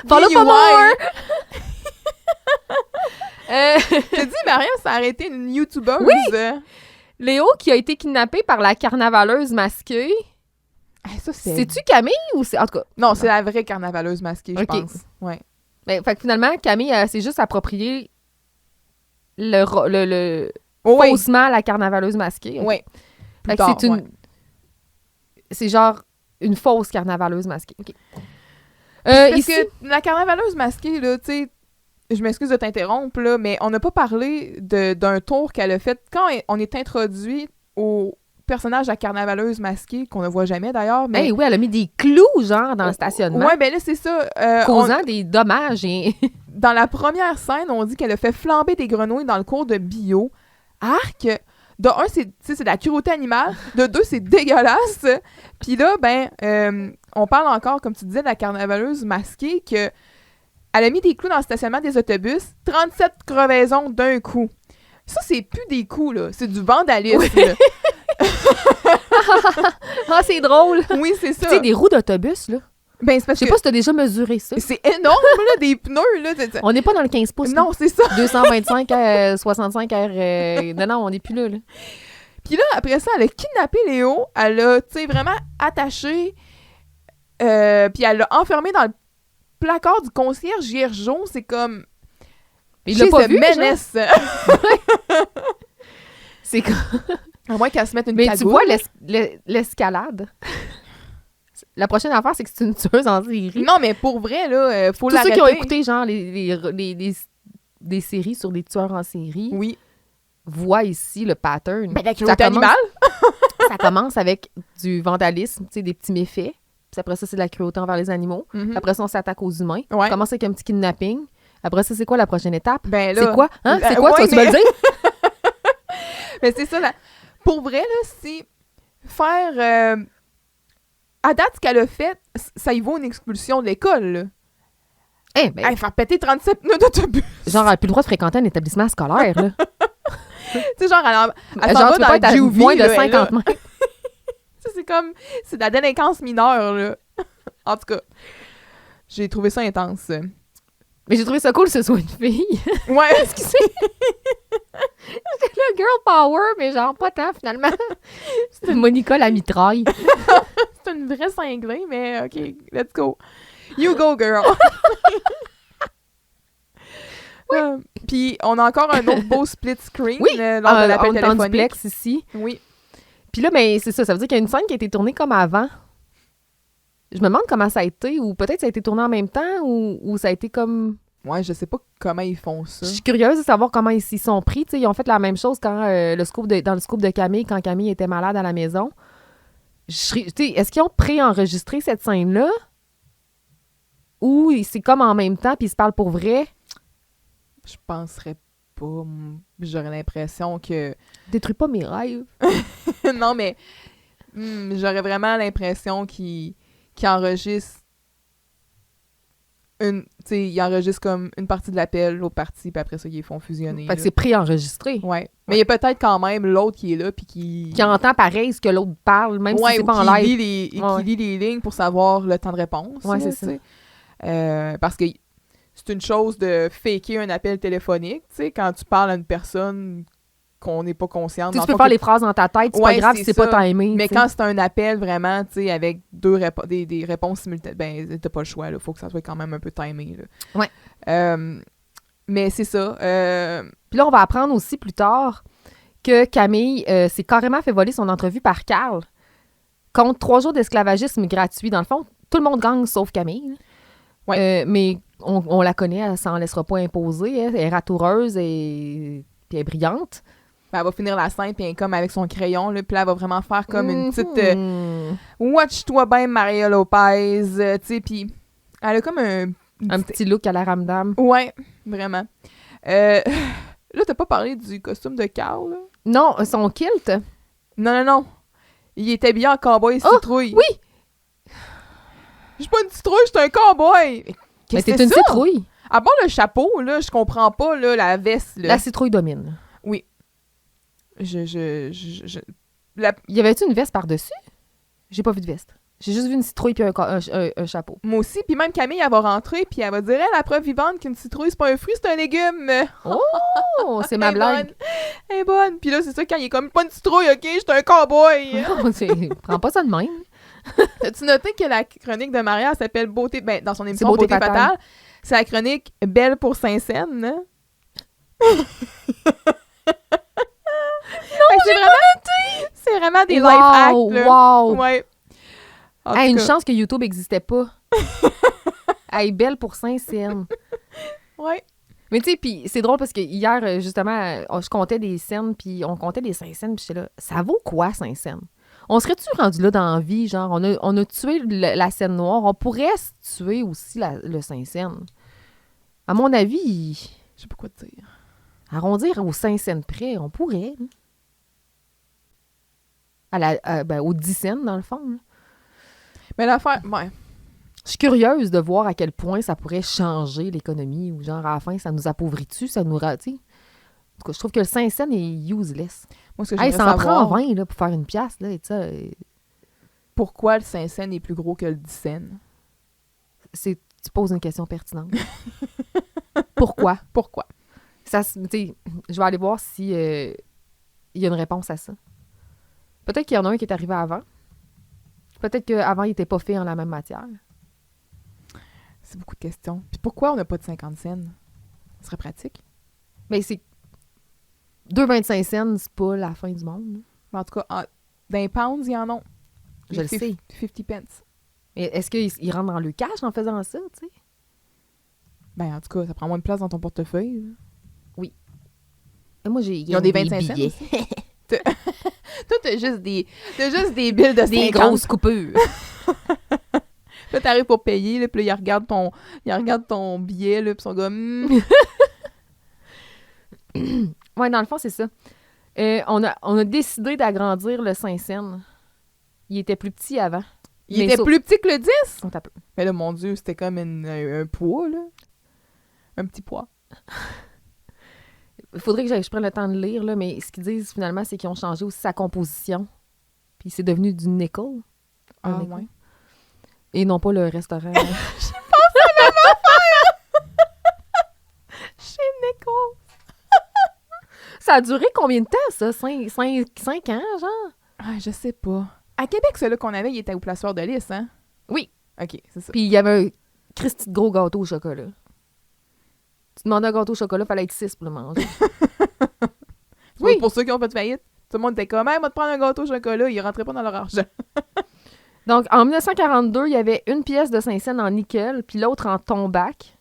Follow for more! J'ai dit, Maria s'est arrêtée une YouTubeuse. Oui! Léo qui a été kidnappé par la carnavaleuse masquée. Ça, c'est-tu Camille ou c'est... En tout cas... Non, c'est la vraie carnavaleuse masquée, je pense. Ouais. Ben, fait que finalement, Camille s'est juste approprié faussement la carnavaleuse masquée. Oui. Fait que c'est genre une fausse carnavaleuse masquée. OK. Parce ici... que la carnavaleuse masquée, là, tu sais, je m'excuse de t'interrompre, là, mais on n'a pas parlé d'un tour qu'elle a fait quand on est introduit au personnage de la carnavaleuse masquée, qu'on ne voit jamais d'ailleurs. Mais... oui, elle a mis des clous, genre, dans le stationnement. Ouais, ben là, c'est ça. Causant des dommages. Dans la première scène, on dit qu'elle a fait flamber des grenouilles dans le cours de bio. Arc! De un, c'est de la cruauté animale. De deux, c'est dégueulasse. Puis là, on parle encore, comme tu disais, de la carnavaleuse masquée, que elle a mis des clous dans le stationnement des autobus. 37 crevaisons d'un coup. Ça, c'est plus des coups, là. C'est du vandalisme. Oui. Ah, c'est drôle. Oui, c'est ça. Tu sais, des roues d'autobus, là. Ben, c'est parce je sais pas si t'as déjà mesuré ça. C'est énorme, là, des pneus, là. On n'est pas dans le 15 pouces. Non, c'est ça. 225 65 R. Non, on n'est plus là. Puis là, après ça, elle a kidnappé Léo. Elle l'a, tu sais, vraiment attaché. Puis elle l'a enfermé dans le placard du concierge Gerjon, c'est comme... Il l'a pas vu, genre? menace. C'est comme... À moins qu'elle se mette une Mais cagoule. tu vois l'escalade. La prochaine affaire, c'est que c'est une tueuse en série. Non, mais pour vrai, là, faut Tous l'arrêter. ceux qui ont écouté, genre, des séries sur des tueurs en série Oui. voient ici le pattern. Ben, la Ça cruauté animale. Ça commence avec du vandalisme, tu sais, des petits méfaits. Puis après ça, c'est de la cruauté envers les animaux. Mhm. Après ça, on s'attaque aux humains. Ouais. On commence avec un petit kidnapping. Après ça, c'est quoi la prochaine étape? Ben là... C'est quoi? Hein? C'est Euh, quoi? ouais, Tu vas me le dire? Mais c'est ça, là. Pour vrai, là, c'est faire... À date, ce qu'elle a fait, ça y vaut une expulsion de l'école, là. Eh, ben, Hey, faire péter 37 pneus d'autobus. genre, elle n'a plus le droit de fréquenter un établissement scolaire, là. Tu sais, genre, elle s'en Genre, va tu peux pas dans être à juvie, moins de là, 50 mètres. Ça, c'est comme... C'est de la délinquance mineure, là. En tout cas, j'ai trouvé ça intense. Mais j'ai trouvé ça cool que ce soit une fille. Ouais. Excusez. J'étais là, girl power, mais genre pas tant, finalement. C'était Monica la mitraille. C'est une vraie cinglée, mais OK, let's go. You go, girl. Puis, on a encore un autre beau split screen Oui, lors de l'appel on est en téléphonique. duplex ici. Oui. Puis là, ben, c'est ça. Ça veut dire qu'il y a une scène qui a été tournée comme avant. Je me demande comment ça a été, ou peut-être ça a été tourné en même temps, ou ça a été comme... Ouais, je sais pas comment ils font ça. Je suis curieuse de savoir comment ils s'y sont pris. T'sais, ils ont fait la même chose quand dans le scoop de Camille, quand Camille était malade à la maison. Est-ce qu'ils ont pré-enregistré cette scène-là? Ou c'est comme en même temps, puis ils se parlent pour vrai? Je penserais pas. J'aurais l'impression que... Détruis pas mes rêves. Non, mais j'aurais vraiment l'impression qu'ils enregistrent ils enregistrent comme une partie de l'appel, l'autre partie, puis après ça, ils les font fusionner. Fait que là. c'est pré-enregistré. Ouais. Mais il y a peut-être quand même l'autre qui est là, puis Qui entend pareil ce que l'autre parle, même ouais, si c'est ou pas en qui live. lit les lignes pour savoir le temps de réponse. Ouais, là, c'est ça. tu sais. Parce que c'est une chose de faker un appel téléphonique, tu sais, quand tu parles à une personne qu'on n'est pas consciente. Tu dans le peux fond, faire que- les phrases dans ta tête, c'est Ouais, pas grave c'est si c'est pas ça. timé. Mais tu sais. quand c'est un appel vraiment, tu sais, avec des réponses simultanées, ben, t'as pas le choix, là. Faut que ça soit quand même un peu timé, là. Ouais. Mais c'est ça. Puis là, on va apprendre aussi plus tard que Camille s'est carrément fait voler son entrevue par Carl contre 3 jours d'esclavagisme gratuit. Dans le fond, tout le monde gagne sauf Camille. Là. Ouais. Mais on la connaît, elle s'en laissera pas imposer. Elle est ratoureuse et puis elle est brillante. Ben, elle va finir la scène, puis elle est comme avec son crayon, là, puis là, elle va vraiment faire comme une petite... Mhm. Watch-toi bien, Maria Lopez, tu sais, puis elle a comme un petit look à la Ramdam. Ouais, vraiment. Là, t'as pas parlé du costume de Carl, là? Non, son kilt. Non. Il est habillé en cowboy citrouille. Oui! Je suis pas une citrouille, je suis un cowboy! Mais Qu'est-ce que c'est c'est une ça? citrouille. À part le chapeau, là, je comprends pas, là, la veste, là. La citrouille domine. Oui. Y avait-tu une veste par-dessus? J'ai pas vu de veste. J'ai juste vu une citrouille puis un chapeau. Moi aussi, puis même Camille, elle va rentrer, puis elle va dire, la preuve vivante qu'une citrouille, c'est pas un fruit, c'est un légume. Oh, c'est ma Elle est blague. bonne. Elle est bonne. Puis là, c'est ça, quand il est comme, pas une citrouille, OK, je suis un cowboy. Prends pas ça de même. As-tu noté que la chronique de Maria elle s'appelle Beauté... Ben, dans son émission Beauté Beauté fatale. fatale, c'est la chronique Belle pour Saint-Saëns, hein? C'est vraiment des life hacks, là. Wow! Ouais. En Hey, tout une cas, chance que YouTube n'existait pas. Hey, belle pour Saint-Saëns. ouais. Mais tu sais, puis c'est drôle parce que hier, justement, je comptais des scènes, puis on comptait des Saint-Saëns, puis j'étais là, ça vaut quoi, Saint-Saëns? On serait-tu rendu là dans la vie, genre, on a tué la scène noire, on pourrait se tuer aussi le Saint-Saëns. À mon avis, Je sais pas quoi te dire. arrondir aux Saint-Saëns près, on pourrait. Aux 10 cents, dans le fond. Là. Mais l'affaire... Ouais. Je suis curieuse de voir à quel point ça pourrait changer l'économie, ou genre, à la fin, ça nous appauvrit-tu, ça nous... tu sais. En tout cas, je trouve que le Saint-Saëns est useless. Moi, ce que Hey, j'aimerais ça en prend savoir, 20 là, pour faire une pièce, là, et ça, pourquoi le Saint-Saëns est plus gros que le 10 cents? tu poses une question pertinente. Pourquoi? Pourquoi? Ça, tu sais, je vais aller voir si il y a une réponse à ça. Peut-être qu'il y en a un qui est arrivé avant. Peut-être qu'avant, il n'était pas fait en la même matière. C'est beaucoup de questions. Puis pourquoi on n'a pas de 50 cents? Ce serait pratique. Mais c'est... 2,25 cents, c'est pas la fin du monde. Mais en tout cas, dans les pounds, il y en a. Je le sais. 50 pence. Mais est-ce qu'ils rentrent dans le cash en faisant ça, tu sais? Ben, en tout cas, ça prend moins de place dans ton portefeuille. Là. Et moi, Ils ont des 25 cents billets. aussi. Toi, t'as juste des billes de 50. Des grosses coupures. Là, t'arrives pour payer, là, puis là, il regarde ton billet, là, puis son gars... Ouais, dans le fond, c'est ça. On a décidé d'agrandir le 5 cents. Il était plus petit avant. Il Mais était ça- plus petit que le 10? On tape. Mais là, mon Dieu, c'était comme un poids, là. Un petit poids. Il faudrait que je prenne le temps de lire, là, mais ce qu'ils disent finalement, c'est qu'ils ont changé aussi sa composition. Puis c'est devenu du nickel. Un nickel. Ouais. Et non pas le restaurant. Chez Nico. Ça a duré combien de temps, ça? 5 ans, genre? Ah, je sais pas. À Québec, celui qu'on avait, il était au plaçoir de lys, hein? Oui. OK, c'est ça. Puis il y avait un Christy de gros gâteau au chocolat. Tu demandais un gâteau au chocolat, il fallait être 6 pour le manger. Oui. Pour ceux qui ont pas de faillite. Tout le monde était comme, hey, moi, te prendre un gâteau au chocolat. Ils rentraient pas dans leur argent. Donc, en 1942, il y avait une pièce de 5 cents en nickel, puis l'autre en tombac,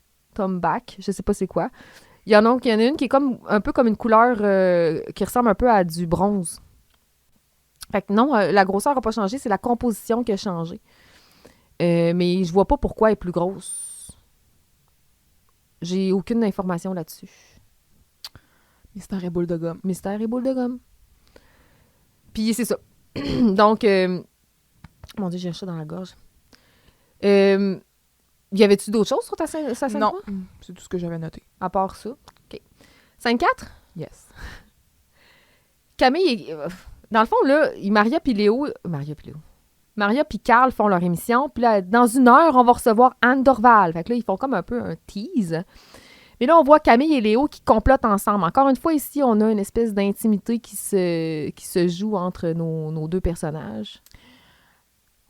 je sais pas c'est quoi. Il y en a une qui est comme un peu comme une couleur qui ressemble un peu à du bronze. Fait que non, la grosseur n'a pas changé, c'est la composition qui a changé. Mais je vois pas pourquoi elle est plus grosse. J'ai aucune information là-dessus. Mystère et boule de gomme. Mystère et boule de gomme. Puis c'est ça. Donc, mon Dieu, j'ai un chat dans la gorge. Y avait-tu d'autres choses sur ta scène? Non, c'est tout ce que j'avais noté. À part ça. OK. 5-4? Yes. Camille, dans le fond, là, Maria puis Léo... Maria puis Carl font leur émission. Puis là, dans 1 heure, on va recevoir Anne Dorval. Fait que là, ils font comme un peu un tease. Mais là, on voit Camille et Léo qui complotent ensemble. Encore une fois, ici, on a une espèce d'intimité qui se joue entre nos deux personnages.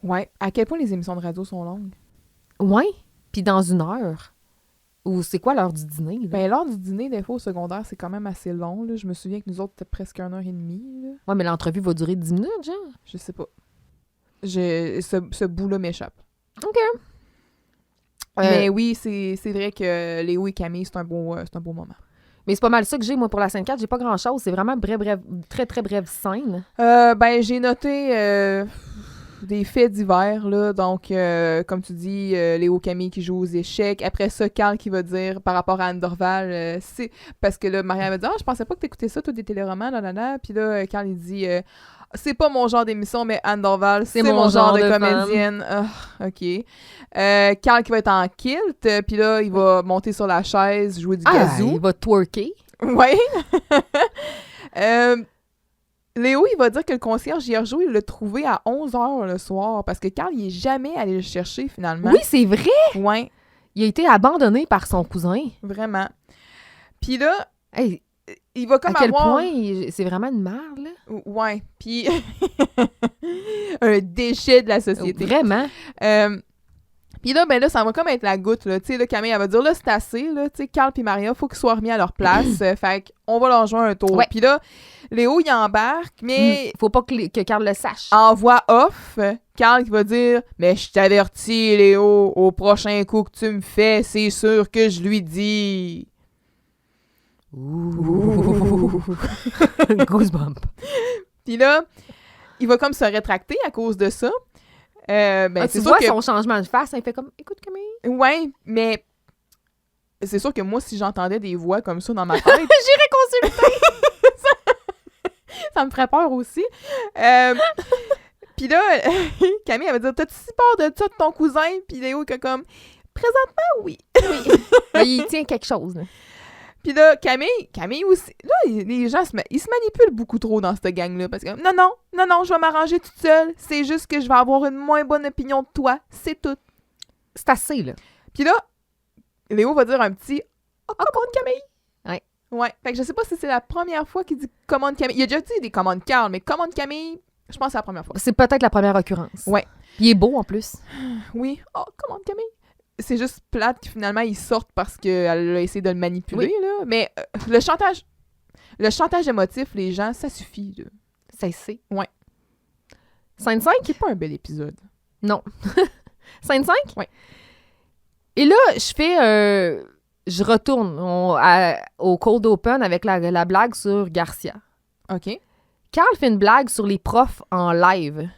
Ouais. À quel point les émissions de radio sont longues? Ouais. Puis dans 1 heure. Ou c'est quoi l'heure du dîner? Là? Ben, l'heure du dîner, des fois, au secondaire, c'est quand même assez long. Là. Je me souviens que nous autres, c'était presque 1h30. Là. Ouais, mais l'entrevue va durer 10 minutes, genre. Je sais pas. Ce bout-là m'échappe. OK. Mais oui, c'est vrai que Léo et Camille, c'est un beau moment. Mais c'est pas mal ça que j'ai, moi, pour la scène 4. J'ai pas grand-chose. C'est vraiment très, très brève scène. Ben, j'ai noté des faits divers, là. Donc, comme tu dis, Léo Camille qui joue aux échecs. Après ça, Carl qui va dire, par rapport à Anne Dorval, c'est... Parce que là, Maria va dire, je pensais pas que t'écoutais ça, toi, des téléromans, là. Puis là, Carl, il dit... c'est pas mon genre d'émission, mais Anne Dorval, c'est mon genre de comédienne. OK. Carl qui va être en kilt, puis là, il va monter sur la chaise, jouer du kazoo. Il va twerker. Oui. Léo, il va dire que le concierge Giergeau, il l'a trouvé à 11h le soir, parce que Carl, il est jamais allé le chercher, finalement. Oui, c'est vrai! Ouais, Il a été abandonné par son cousin. vraiment. Puis là, Hey, il va comme à quel avoir... point c'est vraiment une merde, là? Ouais, puis un déchet de la société. Vraiment. Puis là, ben là, ça va comme être la goutte, là. Tu sais, là, Camille, elle va dire, là, c'est assez, là. Tu sais, Carl puis Maria, faut qu'ils soient remis à leur place. Fait qu'on va leur jouer un tour. Ouais. Puis là, Léo, il embarque, mais Faut pas que Carl le sache. en voix off, Carl qui va dire, mais je t'avertis, Léo, au prochain coup que tu me fais, c'est sûr que je lui dis. Ouh. Goosebump. Puis là, il va comme se rétracter à cause de ça. Ben, Tu c'est sûr vois que... son changement de face, il fait comme, écoute Camille. Ouais, mais c'est sûr que moi, si j'entendais des voix comme ça dans ma tête, J'irai consulter. ça me ferait peur aussi. Puis là, Camille, elle va dire, t'as-tu si peur de ça de ton cousin? Puis Léo, que comme, présentement, oui. Mais il tient quelque chose, là. Puis là, Camille aussi, là, les gens ils se manipulent beaucoup trop dans cette gang-là, parce que, non, je vais m'arranger toute seule, c'est juste que je vais avoir une moins bonne opinion de toi, c'est tout. C'est assez, là. Puis là, Léo va dire un petit, commande Camille. Ouais. Ouais, fait que je sais pas si c'est la première fois qu'il dit commande Camille. Il a déjà dit des commandes Carl, mais commande Camille, je pense que c'est la première fois. C'est peut-être la première occurrence. Ouais. Puis il est beau, en plus. Oui, commande Camille. c'est juste plate que finalement, ils sortent parce qu'elle a essayé de le manipuler, là. Mais le chantage émotif, les gens, ça suffit, là. Ça c'est. Ouais. Scène 5? Qui est pas un bel épisode. Non. Scène 5? Oui. Et là, je retourne au cold open avec la blague sur Garcia. OK. Carl fait une blague sur les profs en live.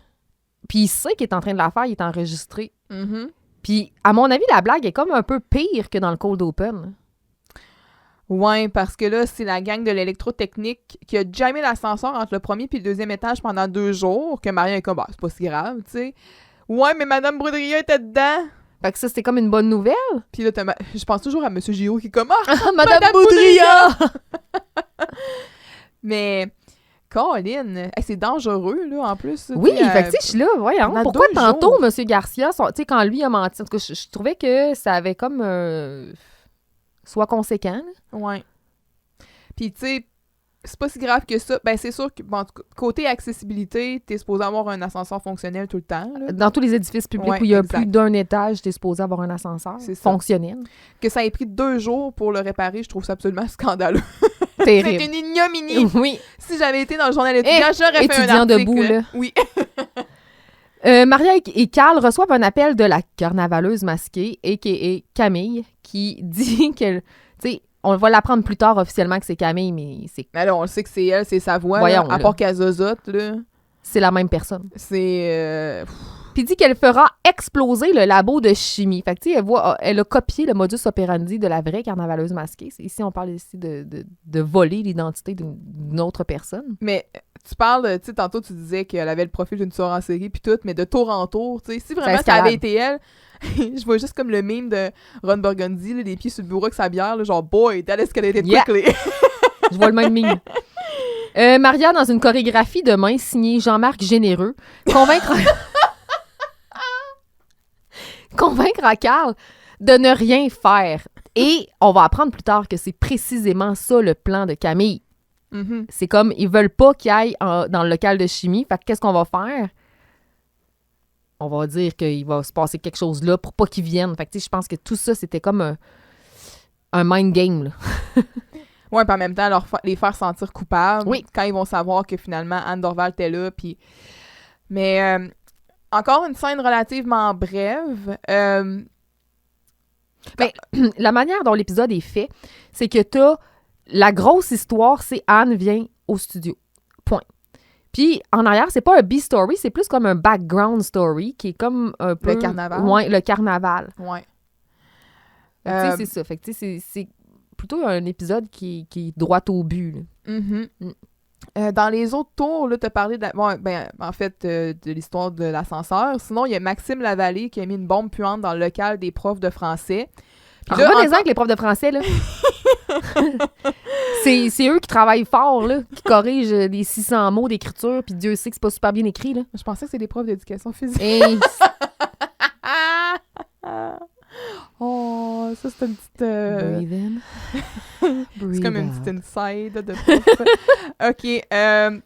Puis il sait qu'il est en train de la faire, il est enregistré. Mm-hmm. Puis, à mon avis, la blague est comme un peu pire que dans le cold open. Ouais, parce que là, c'est la gang de l'électrotechnique qui a jammé l'ascenseur entre le premier et le deuxième étage pendant 2 jours, que Maria est comme, bah, c'est pas si grave, tu sais. Ouais, mais Madame Boudria était dedans. Fait que ça, c'était comme une bonne nouvelle. Puis là, je pense toujours à Monsieur Giraud qui est comme, ah, Madame Boudria! Mais, Colin, c'est dangereux, là, en plus. Oui, fait que tu sais, je suis là, voyons. pendant Pourquoi 2 tantôt, jours. M. Garcia, tu sais, quand lui a menti, en tout cas, je trouvais que ça avait comme... soit conséquent. Là. Ouais. Puis, tu sais, c'est pas si grave que ça. Ben, c'est sûr que, bon, en tout cas, côté accessibilité, t'es supposé avoir un ascenseur fonctionnel tout le temps, là. Dans tous les édifices publics Ouais, où il y a exact. plus d'un étage, t'es supposé avoir un ascenseur C'est ça. fonctionnel. Que ça ait pris 2 jours pour le réparer, je trouve ça absolument scandaleux. C'est Terrible. une ignominie. Oui. Si j'avais été dans le journal étudiant, j'aurais fait un étudiant article. debout, là. Oui. Maria et Carl reçoivent un appel de la carnavaleuse masquée, a.k.a. Camille, qui dit qu'elle... Tu sais, on va l'apprendre plus tard officiellement que c'est Camille, mais Mais là, on le sait que c'est elle, c'est sa voix. Voyons, là, à là. part qu'elle zozote, là. c'est la même personne. C'est... Puis dit qu'elle fera exploser le labo de chimie. Fait que tu sais, elle a copié le modus operandi de la vraie carnavaleuse masquée. Ici, on parle ici de voler l'identité d'une autre personne. Mais tu parles, tu sais, tantôt, tu disais qu'elle avait le profil d'une tueur en série puis tout, mais de tour en tour, tu sais, si vraiment ça escalade. avait été elle, je vois juste comme le meme de Ron Burgundy, là, les pieds sur le bureau avec sa bière, là, genre « Boy, that escalated Yeah. quickly! Je vois le même mime. Maria, dans une chorégraphie de main signée Jean-Marc Généreux, convaincre à Carl de ne rien faire. Et on va apprendre plus tard que c'est précisément ça le plan de Camille. Mhm. C'est comme, ils veulent pas qu'il aille dans le local de chimie. Fait que qu'est-ce qu'on va faire? On va dire qu'il va se passer quelque chose là pour pas qu'ils viennent. Fait que tu sais, je pense que tout ça, c'était comme un mind game, là. Ouais, puis en même temps, les faire sentir coupables Oui. quand ils vont savoir que finalement Anne Dorval était là. Puis... Mais encore une scène relativement brève. Ben, la manière dont l'épisode est fait, c'est que t'as la grosse histoire, c'est Anne vient au studio. Point. Puis en arrière, c'est pas un B-story, c'est plus comme un background story qui est comme un peu... Le carnaval. Ouais, le carnaval. Ouais. Fait que, tu sais, c'est ça. Fait que, tu sais, c'est plutôt un épisode qui est droit au but. Là. Mhm. Mm. Dans les autres tours, là, t'as parlé en fait, de l'histoire de l'ascenseur. Sinon, il y a Maxime Lavallée qui a mis une bombe puante dans le local des profs de français. Puis là, Revenez-en avec les profs de français, là. c'est eux qui travaillent fort, là, qui corrigent des 600 mots d'écriture, puis Dieu sait que c'est pas super bien écrit, là. je pensais que c'est des profs d'éducation physique. Et Oh, ça, c'est une petite... breathe in. c'est comme une Breathe petite out. inside de prof. OK.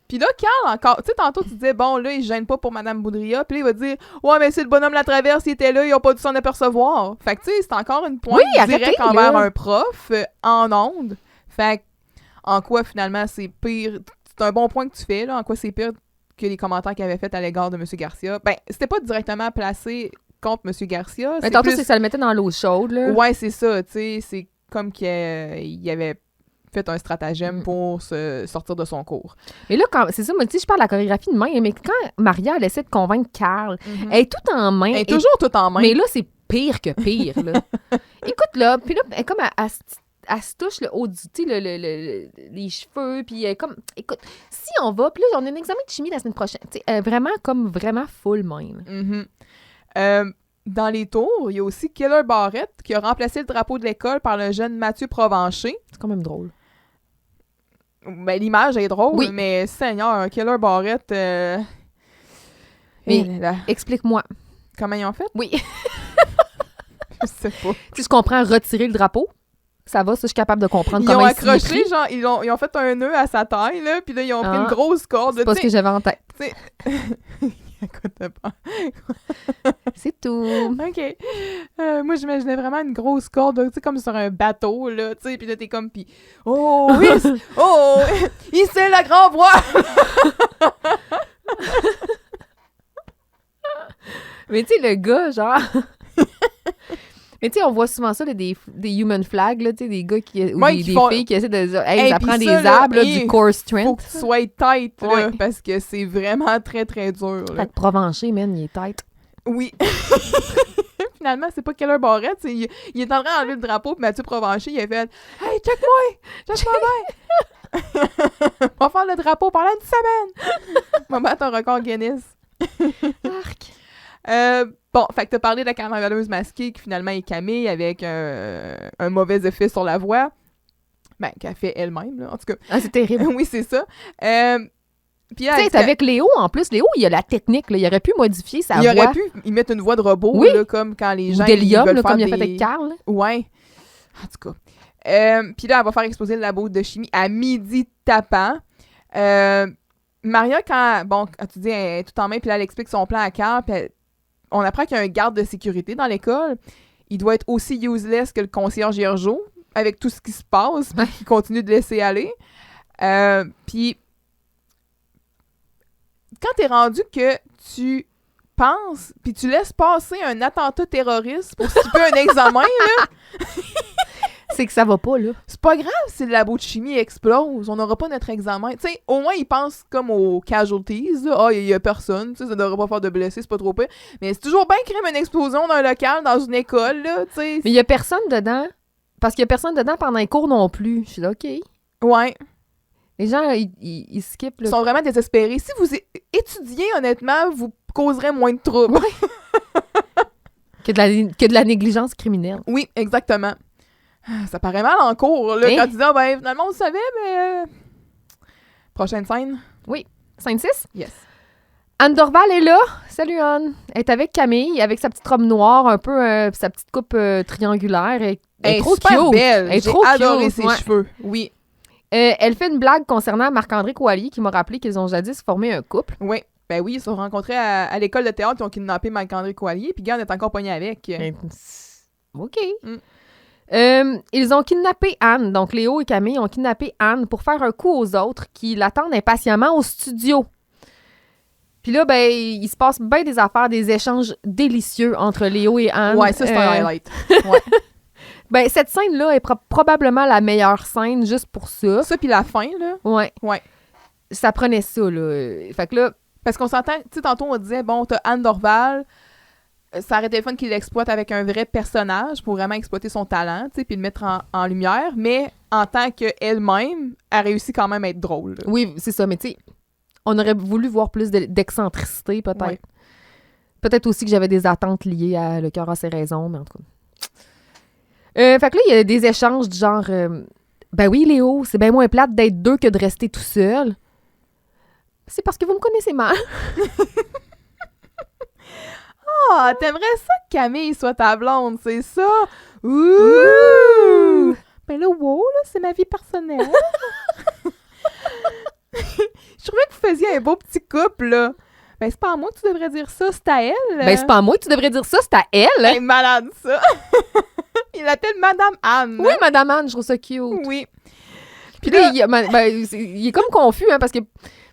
Puis là, Carl, encore... Tu sais, tantôt, tu disais, bon, là, il se gêne pas pour Madame Boudria. Puis là, il va dire, ouais, mais si le bonhomme la traverse, il était là, ils ont pas dû s'en apercevoir. Fait que, tu sais, c'est encore une pointe Oui, directe arrêtez, envers là. un prof en ondes. Fait que, en quoi, finalement, c'est pire... C'est un bon point que tu fais, là. En quoi c'est pire que les commentaires qu'il avait fait à l'égard de M. Garcia. Ben, c'était pas directement placé contre M. Garcia. Mais tantôt, c'est que ça le mettait dans l'eau chaude, là. Ouais, c'est ça, tu sais, c'est comme qu'il avait fait un stratagème pour se sortir de son cours. Mais là, c'est ça, moi, tu sais, je parle de la chorégraphie de main, mais quand Maria, elle essaie de convaincre Carl, elle est toute en main. Elle est toujours tout en main. Mais là, c'est pire que pire, là. Écoute, là, puis là, elle est comme elle se touche le haut du, tu sais, les cheveux, puis elle est comme, écoute, si on va, puis là, on a un examen de chimie la semaine prochaine, tu sais, elle est vraiment full mind. Mhm. Dans les tours, il y a aussi Killer Barrett qui a remplacé le drapeau de l'école par le jeune Mathieu Provencher. C'est quand même drôle. Ben, l'image est drôle, Oui. mais Seigneur, Killer Barrett... Mais- là, Explique-moi. comment ils ont fait? Oui. Je sais pas. Si je comprends retirer le drapeau, ça va, ça, je suis capable de comprendre Ils comment ont il s'y est accroché, pris. genre, ils ont fait un nœud à sa taille, là, puis là, ils ont pris une grosse corde. C'est pas ce que j'avais en tête. Écoute pas. C'est tout. OK. Moi, j'imaginais vraiment une grosse corde, tu sais, comme sur un bateau, là, tu sais, puis là, t'es comme, puis... Oh, oui! Oh! Il c'est la grand voix! Mais tu sais, le gars, genre... Mais tu sais, on voit souvent ça, là, des human flags, là, tu sais, des gars ou Ouais, des font... filles qui essaient de dire, hey, Hey, ça prend pis des ça, là, arbres, là, du core strength. Faut que tu sois tête, là, Ouais. parce que c'est vraiment très, très dur, là. Fait que Provencher, man, il est tête. Oui. Finalement, c'est pas Keller Barrett, il est en train d'enlever le drapeau, puis Mathieu Provencher, il a fait « Hey, check-moi bien! On va faire le drapeau pendant une semaine! On va battre un record Guinness. » Arc. Bon, fait que t'as parlé de la carnavaleuse masquée qui finalement est Camille avec un mauvais effet sur la voix. Ben, qu'elle fait elle-même, là, en tout cas. Ah, c'est terrible. Oui, c'est ça. Puis Tu sais, c'est avec Léo, en plus. Léo, il a la technique, là. Il aurait pu modifier sa voix. il aurait pu y mettre une voix de robot, Oui. là, comme quand les gens Ou d'hélium, veulent là, faire comme il a des... fait avec Carl. Ouais. En tout cas. Puis là, elle va faire exploser le labo de chimie à midi tapant. Maria, quand tu dis, elle est tout en main, puis là, elle explique son plan à Carl, puis on apprend qu'il y a un garde de sécurité dans l'école. Il doit être aussi useless que le concierge Gergeau, avec tout ce qui se passe, puis il continue de laisser aller. Puis, quand t'es rendu que tu penses, puis tu laisses passer un attentat terroriste pour skipper un examen, là, C'est que ça va pas, là. c'est pas grave si le labo de chimie explose, on n'aura pas notre examen. Tu sais, au moins, ils pensent comme aux casualties, là. Ah, il y a personne, tu sais, ça devrait pas faire de blessés, c'est pas trop pire. Mais c'est toujours bien crime une explosion dans un local, dans une école, là, tu sais. Mais il y a personne dedans. Parce qu'il y a personne dedans pendant les cours non plus. Je suis là, OK. Ouais. Les gens, ils skippent, Ils là. sont vraiment désespérés. Si vous étudiez, honnêtement, vous causerez moins de troubles. Que de la négligence criminelle. Oui, exactement. Ça paraît mal en cours, là, Hein? quand tu dis, ah, ben, finalement, on le savait, mais... Prochaine scène? 5-6? Yes. Anne Dorval est là. Salut, Anne. Elle est avec Camille, avec sa petite robe noire, un peu sa petite coupe triangulaire. Elle est trop super cute. belle. Elle est J'ai trop adoré cute, ses ouais. cheveux. Oui. Elle fait une blague concernant Marc-André Coallier qui m'a rappelé qu'ils ont jadis formé un couple. Oui. Ben oui, ils se sont rencontrés à l'école de théâtre, ils ont kidnappé Marc-André Coallier, puis Guy, on est encore pogné avec. OK. Mm. Ils ont kidnappé Anne. Donc, Léo et Camille ont kidnappé Anne pour faire un coup aux autres qui l'attendent impatiemment au studio. Puis là, ben, il se passe bien des affaires, des échanges délicieux entre Léo et Anne. Ouais, ça, c'est un highlight. Ouais. Ben, cette scène-là est probablement la meilleure scène juste pour ça. Ça, puis la fin, là. Ouais. Ouais. Ça prenait ça, là. Fait que là... Parce qu'on s'entend, tu sais, tantôt, on disait, bon, t'as Anne Dorval, ça aurait été le fun qu'il l'exploite avec un vrai personnage pour vraiment exploiter son talent, tu sais, puis le mettre en lumière, mais en tant qu'elle-même, elle réussit quand même à être drôle. Là. Oui, c'est ça, mais tu sais, on aurait voulu voir plus d'excentricité, peut-être. Ouais. Peut-être aussi que j'avais des attentes liées à Le cœur a ses raisons, mais en tout cas... fait que là, il y a des échanges du genre... ben oui, Léo, c'est bien moins plate d'être deux que de rester tout seul. C'est parce que vous me connaissez mal. Ah, t'aimerais ça que Camille soit ta blonde, c'est ça? Ouh! Ben là, wow, là, c'est ma vie personnelle. Je trouvais que vous faisiez un beau petit couple, là. Ben, c'est pas à moi que tu devrais dire ça, c'est à elle. Ben, c'est pas à moi que tu devrais dire ça, c'est à elle. Elle est malade, ça. Il l'appelle Madame Anne. Oui, Madame Anne, je trouve ça cute. Oui. Puis là, il est comme confus, hein, parce que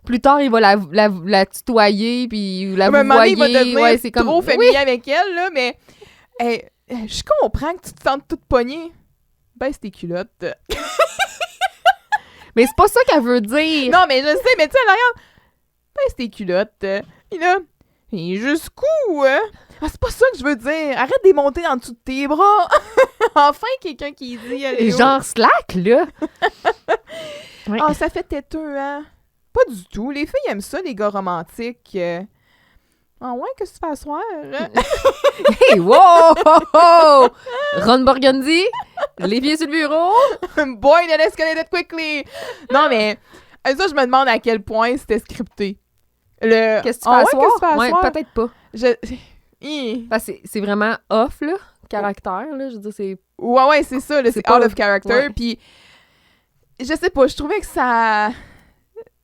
plus tard, il va la tutoyer, puis la À un moment donné, vouvoyer. il va devenir Ouais, c'est comme... trop familier avec elle, là, mais je comprends que tu te sentes toute pognée. Baisse tes culottes. Mais c'est pas ça qu'elle veut dire. Non, mais je sais, mais tu sais, regarde. Baisse tes culottes. Et là, et jusqu'où, hein? Ah, c'est pas ça que je veux dire. Arrête de les monter en dessous de tes bras. Enfin, quelqu'un qui dit... Genre slack, là. Ouais. Ah, ça fait têteux, hein? Pas du tout. Les filles aiment ça, les gars romantiques. Ah ouais, qu'est-ce que tu fais à soir? Hey, wow! Ron Burgundy, les pieds sur le bureau. Boy, that escalated quickly! Non, mais ça, je me demande à quel point c'était scripté. Qu'est-ce que tu fais à soir? Qu'est-ce que tu fais à Ouais, soir? peut-être pas. Hi. Parce que c'est vraiment off, là, caractère, là. Je veux dire, c'est... Ouais, c'est ça, là, C'est c'est pas- out of character. ouais. Puis, je sais pas, je trouvais que ça...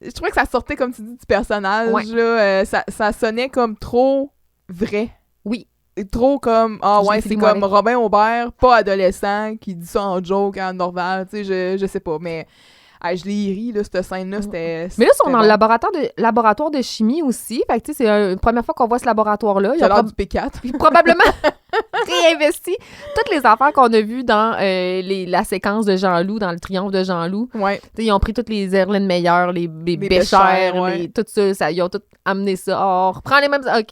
je trouvais que ça sortait, comme tu dis, du personnage, Ouais. là. Ça sonnait comme trop vrai. Oui. Et trop comme, Je l'ai c'est fini, comme moi, Robin Aubert, pas adolescent, qui dit ça en joke à Anne Dorval, tu sais, je sais pas, mais je l'ai ri, là, cette scène-là, c'était... Mais là, ils sont dans bon. le laboratoire de chimie aussi. Fait que, tu sais, c'est la première fois qu'on voit ce laboratoire-là. Ils Ça ont a l'air du P4. probablement réinvesti toutes les affaires qu'on a vues dans la séquence de Jean-Loup, dans le triomphe de Jean-Loup. Ouais. Tu sais, ils ont pris toutes les Erlen Meyer, les Béchères, Béchères, ouais. tout ça, ils ont tout amené ça. Oh, on reprend les mêmes... OK.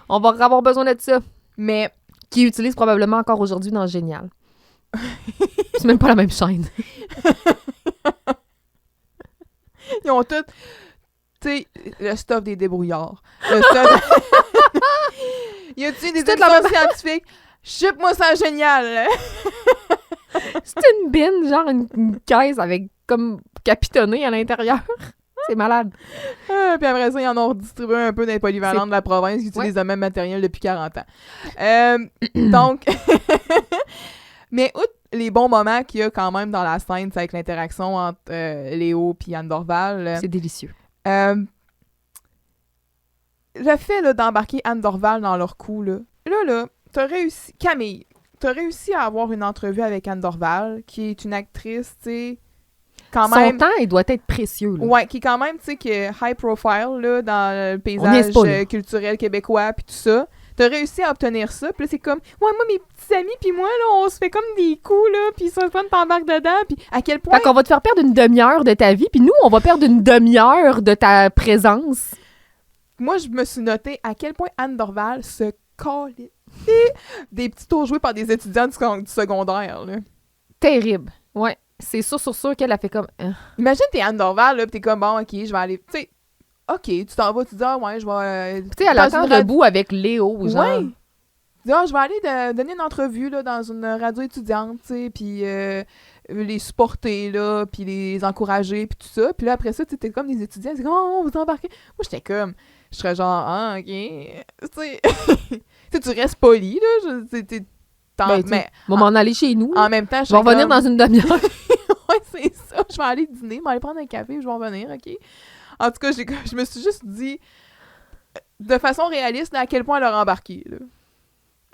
On va avoir besoin de ça. Mais Qui utilisent probablement encore aujourd'hui dans Génial. C'est même pas la même chaîne. ils ont tout, tu sais, le stuff des débrouillards. Le stuff... y a-tu des C'est toute la études scientifiques? Ship-moi ça génial! C'est une bine, genre une caisse avec comme capitonné à l'intérieur. C'est malade. Puis après ça, ils en ont redistribué un peu dans les polyvalents de la province qui utilisent le même matériel depuis 40 ans. Donc, mais outre les bons moments qu'il y a quand même dans la scène, c'est avec l'interaction entre Léo et Anne Dorval. C'est délicieux. Le fait là, d'embarquer Anne Dorval dans leur coup, là, t'as réussi... Camille, t'as réussi à avoir une entrevue avec Anne Dorval, qui est une actrice, tu sais, quand Son même... temps, il doit être précieux. Là. Ouais, qui est quand même, tu sais, qui est high profile, là, dans le paysage niaise pas, là. culturel québécois, puis tout ça. T'as réussi à obtenir ça, puis là, c'est comme... Ouais, moi, mes petits amis, puis moi, là, on se fait comme des coups, là, puis ça fun, t'embarques dedans, puis à quel point... Fait qu'on va te faire perdre une demi-heure de ta vie, puis nous, on va perdre une demi-heure de ta présence. Moi, je me suis noté à quel point Anne Dorval se calait des petits tours joués par des étudiants du secondaire, là. Terrible. Ouais. C'est sûr qu'elle a fait comme... Imagine, t'es Anne Dorval, là, pis t'es comme, bon, OK, je vais aller... Tu sais, OK, tu t'en vas, tu dis, ah, ouais, je vais... Tu sais, elle attend debout avec Léo, genre. Ouais. Tu dis, ah, je vais aller donner une entrevue, là, dans une radio étudiante, tu sais, puis les supporter, là, puis les encourager, puis tout ça. Puis là, après ça, tu t'es comme des étudiants, c'est comme, oh, vous embarquez. Moi, j'étais comme... Je serais genre, ah, OK. Tu sais, tu restes poli, là. Mais on va m'en aller chez nous. en même temps, Je vais revenir dans une demi-heure. Ouais, c'est ça. Je vais aller dîner, je vais aller prendre un café, je vais revenir, OK? En tout cas, je me suis juste dit, de façon réaliste, là, à quel point elle a embarqué, là.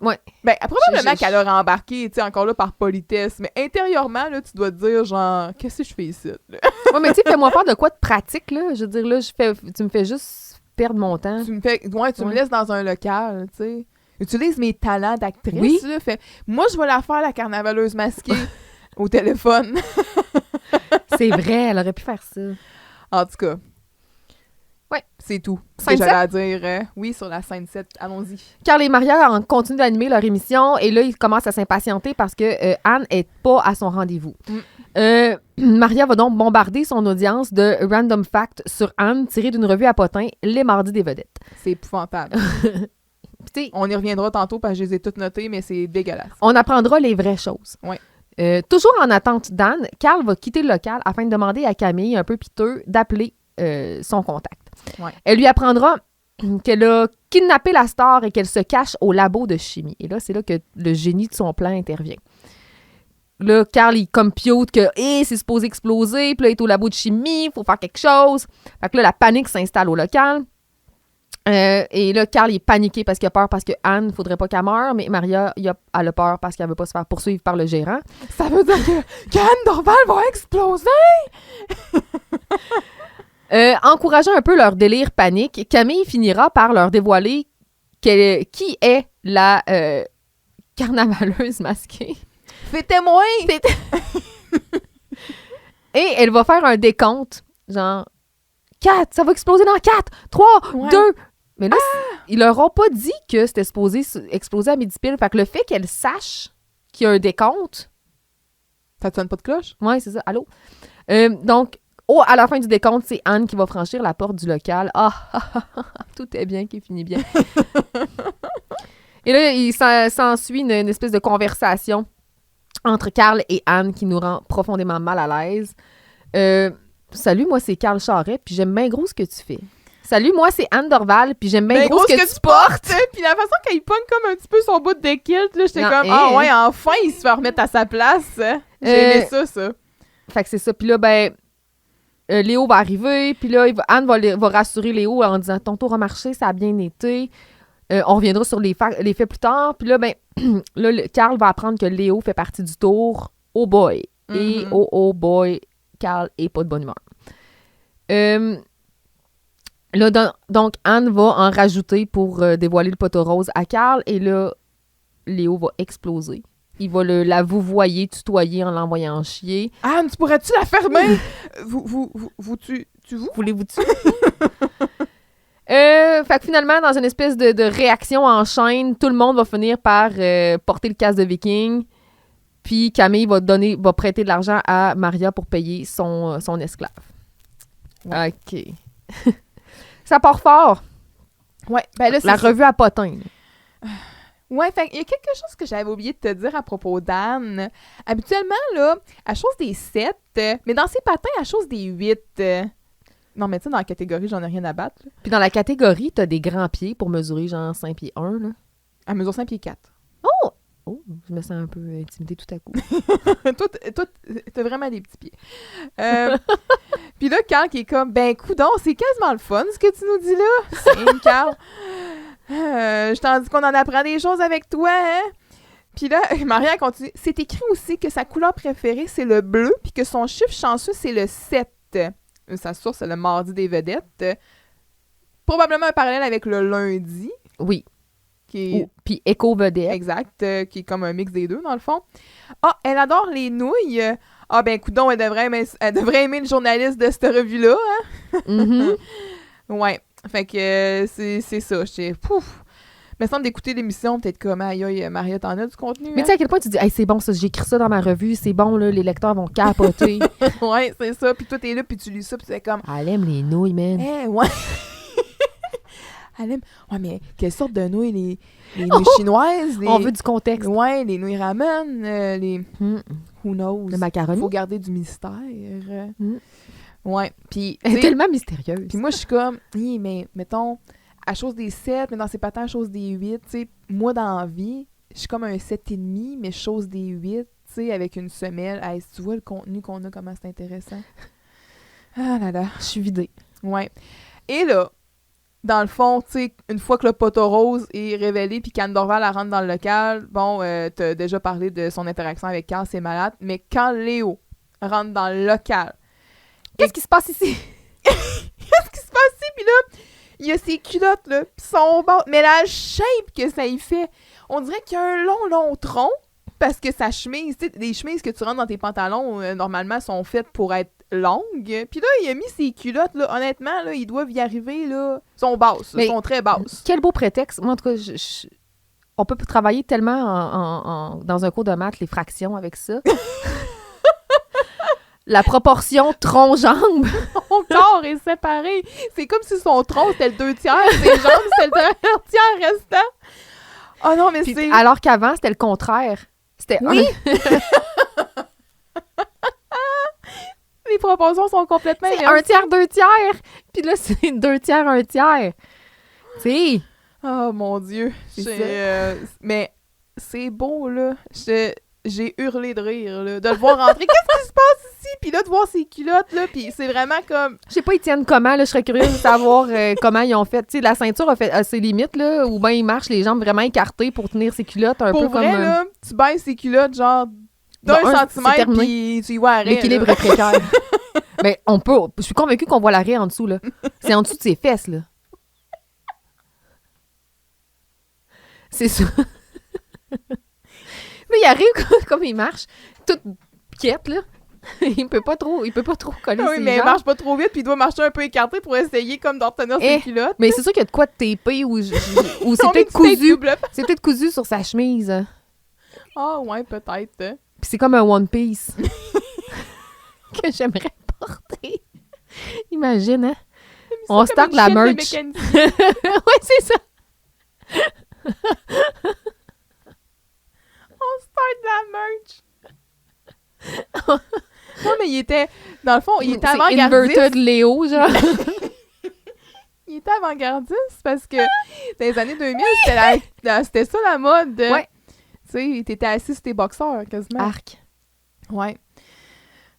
Ouais. Ben, probablement qu'elle a embarqué, tu sais, encore là, par politesse, mais intérieurement, là, tu dois te dire, genre, qu'est-ce que je fais ici, là? Ouais, mais tu sais, fais-moi faire de quoi de pratique, là. Je veux dire, là, tu me fais juste perdre mon temps. Tu me laisses dans un local, tu sais. Utilise mes talents d'actrice, Oui. là. Moi, je vais la faire, la carnavaleuse masquée, au téléphone. C'est vrai, elle aurait pu faire ça. En tout cas. Ouais. C'est tout. Ce Scène que j'avais à dire. Oui, sur la scène 7. Allons-y. Carl et Maria continuent d'animer leur émission et là, ils commencent à s'impatienter parce que Anne n'est pas à son rendez-vous. Maria va donc bombarder son audience de random facts sur Anne tirés d'une revue à potins, Les Mardis des Vedettes. C'est épouvantable. Puis, On y reviendra tantôt parce que je les ai toutes notées, mais c'est dégueulasse. on apprendra les vraies choses. Ouais. Toujours en attente d'Anne, Carl va quitter le local afin de demander à Camille, un peu piteux, d'appeler son contact. Ouais. Elle lui apprendra qu'elle a kidnappé la star et qu'elle se cache au labo de chimie. Et là, c'est là que le génie de son plan intervient. Là, Carl, il compute que c'est supposé exploser, puis là, il est au labo de chimie, il faut faire quelque chose. Fait que là, la panique s'installe au local. Et là, Carl, il est paniqué parce qu'il a peur parce que Anne, il faudrait pas qu'elle meure, mais Maria, elle a peur parce qu'elle veut pas se faire poursuivre par le gérant. Ça veut dire qu'Anne Dorval va exploser! Encourageant un peu leur délire panique, Camille finira par leur dévoiler qui est la carnavaleuse masquée. Fais témoin! Et elle va faire un décompte, genre 4, ça va exploser dans 4, 3, Ouais. 2. Mais là, ils leur ont pas dit que c'était supposé exploser à midi pile. Fait que le fait qu'elle sache qu'il y a un décompte. Ça te sonne pas de cloche? Ouais, c'est ça. Allô? Donc, à la fin du décompte, c'est Anne qui va franchir la porte du local. Tout est bien qui finit bien. Et là, il s'ensuit une espèce de conversation entre Carl et Anne qui nous rend profondément mal à l'aise. Salut, moi, c'est Carl Charret, puis j'aime bien gros ce que tu fais. Salut, moi, c'est Anne Dorval, puis j'aime bien gros ce que tu portes. Puis la façon qu'il pogne comme un petit peu son bout de kilt, là, j'étais Non, comme, ah ouais, enfin, il se fait remettre à sa place. J'ai aimé ça. Fait que c'est ça. Puis là, ben, Léo va arriver, puis là, Anne va rassurer Léo en disant « Ton tour a marché, ça a bien été. On reviendra sur les faits plus tard. » Puis là, ben, Carl va apprendre que Léo fait partie du tour. Oh boy! Et oh boy, Carl est pas de bonne humeur. Là, donc, Anne va en rajouter pour dévoiler le poteau rose à Carl. Et là, Léo va exploser. Il va la vouvoyer, tutoyer en l'envoyant chier. Anne, tu pourrais-tu la fermer? Voulez-vous tuer? Fait que finalement, dans une espèce de réaction en chaîne, tout le monde va finir par porter le casque de viking. Puis Camille va prêter de l'argent à Maria pour payer son esclave. Ouais. OK. Ça part fort. Ouais, ben là, la revue à Potin. Ouais, fait il y a quelque chose que j'avais oublié de te dire à propos d'Anne. Habituellement, là, elle chose des 7, mais dans ses patins, elle chose des 8. Non, mais tu sais, dans la catégorie, j'en ai rien à battre. Là. Puis dans la catégorie, t'as des grands pieds pour mesurer genre 5 pieds 1, là. Elle mesure 5 pieds 4. Oh, je me sens un peu intimidée tout à coup. toi, t'as vraiment des petits pieds. Puis là, Carl qui est comme, ben, coudonc, c'est quasiment le fun, ce que tu nous dis là. C'est Carl. Je t'en dis qu'on en apprend des choses avec toi, hein? Puis là, Maria continue. C'est écrit aussi que sa couleur préférée, c'est le bleu, puis que son chiffre chanceux, c'est le 7. Sa source, c'est le mardi des vedettes. Probablement un parallèle avec le lundi. Oui. Puis Éco-vedette. Exact, qui est comme un mix des deux, dans le fond. Ah, elle adore les nouilles. Ah, ben, coudonc, elle devrait aimer le journaliste de cette revue-là, hein? Mm-hmm. Ouais. Fait que c'est ça. J'étais pouf. Il me semble d'écouter l'émission, peut-être comme aïe, Maria, t'en as du contenu. Mais tu sais à quel point tu dis, hey, c'est bon, ça, j'ai écrit ça dans ma revue, c'est bon, là, les lecteurs vont capoter. Ouais, c'est ça. Puis toi, t'es là, puis tu lis ça, puis tu es comme. Elle aime les nouilles, man. Ouais. Elle aime. Ouais, mais quelle sorte de nouilles? Les nouilles chinoises? On veut du contexte. Ouais, les nouilles ramen, les. Who knows? Le macaroni. Faut garder du mystère. Ouais. Puis. Elle est tellement mystérieuse. Puis moi, je suis comme, oui, mais mettons, à chose des 7, mais dans ses patins, à chose des 8. Tu sais, moi, dans la vie, je suis comme un 7,5, mais chose des 8, tu sais, avec une semelle. Hey, si tu vois le contenu qu'on a, comment c'est intéressant. Ah là là. Je suis vidée. Ouais. Et là, dans le fond, tu sais, une fois que le poteau rose est révélé puis qu'Anne Dorval rentre dans le local, bon, t'as déjà parlé de son interaction avec Carl, c'est malade, mais quand Léo rentre dans le local... Qu'est-ce qui se passe ici? Qu'est-ce qui se passe ici? Puis là, il y a ses culottes, là, pis son bas. Mais la shape que ça y fait, on dirait qu'il y a un long tronc, parce que sa chemise, tu sais, les chemises que tu rentres dans tes pantalons, normalement, sont faites pour être longues. Puis là, il a mis ses culottes, là, honnêtement, là, ils doivent y arriver, là, sont basses, sont très basses. Quel beau prétexte. Moi, en tout cas, on peut travailler tellement dans un cours de maths, les fractions avec ça. La proportion tronc-jambe. Son corps est séparé. C'est comme si son tronc, c'était le 2 tiers, ses jambes, c'était le dernier tiers restant. Oh non, mais c'est... Alors qu'avant, c'était le contraire. C'était oui. Les proportions sont complètement... C'est 1 tiers, 2 tiers. Puis là, c'est 2 tiers, 1 tiers. Tu sais. Oh mon Dieu. Mais c'est beau, là. J'ai hurlé de rire, là, de le voir rentrer. Qu'est-ce qui se passe ici? Puis là, de voir ses culottes, là, puis c'est vraiment comme... Je sais pas, ils tiennent comment, là, je serais curieuse de savoir comment ils ont fait. Tu sais, la ceinture a ses limites, là, ou bien ils marchent les jambes vraiment écartées pour tenir ses culottes un peu vrai, comme... là, tu baisses ses culottes, genre, d'1 centimètre, puis tu y vois arrêt. L'équilibre est précaire. Mais on peut... Je suis convaincue qu'on voit l'arrêt en dessous, là. C'est en dessous de ses fesses, là. C'est ça. Là, il arrive comme il marche, toute quiète, là. il peut pas trop coller ses mais jambes. il marche pas trop vite, puis il doit marcher un peu écarté pour essayer comme d'en retenir ses culottes. Mais c'est sûr qu'il y a de quoi de tapé ou c'est peut-être cousu. C'est peut-être cousu sur sa chemise. Ah ouais, peut-être. Puis c'est comme un One Piece que j'aimerais porter. Imagine, hein? On start la merch. Ouais, c'est ça. On start la merch. Non, mais il était... Dans le fond, il était avant-gardiste. Inverted Léo, genre. Il était avant-gardiste parce que dans les années 2000, c'était ça la mode. Ouais. Tu sais, t'étais assis sur tes boxeurs, quasiment. Arc. Ouais.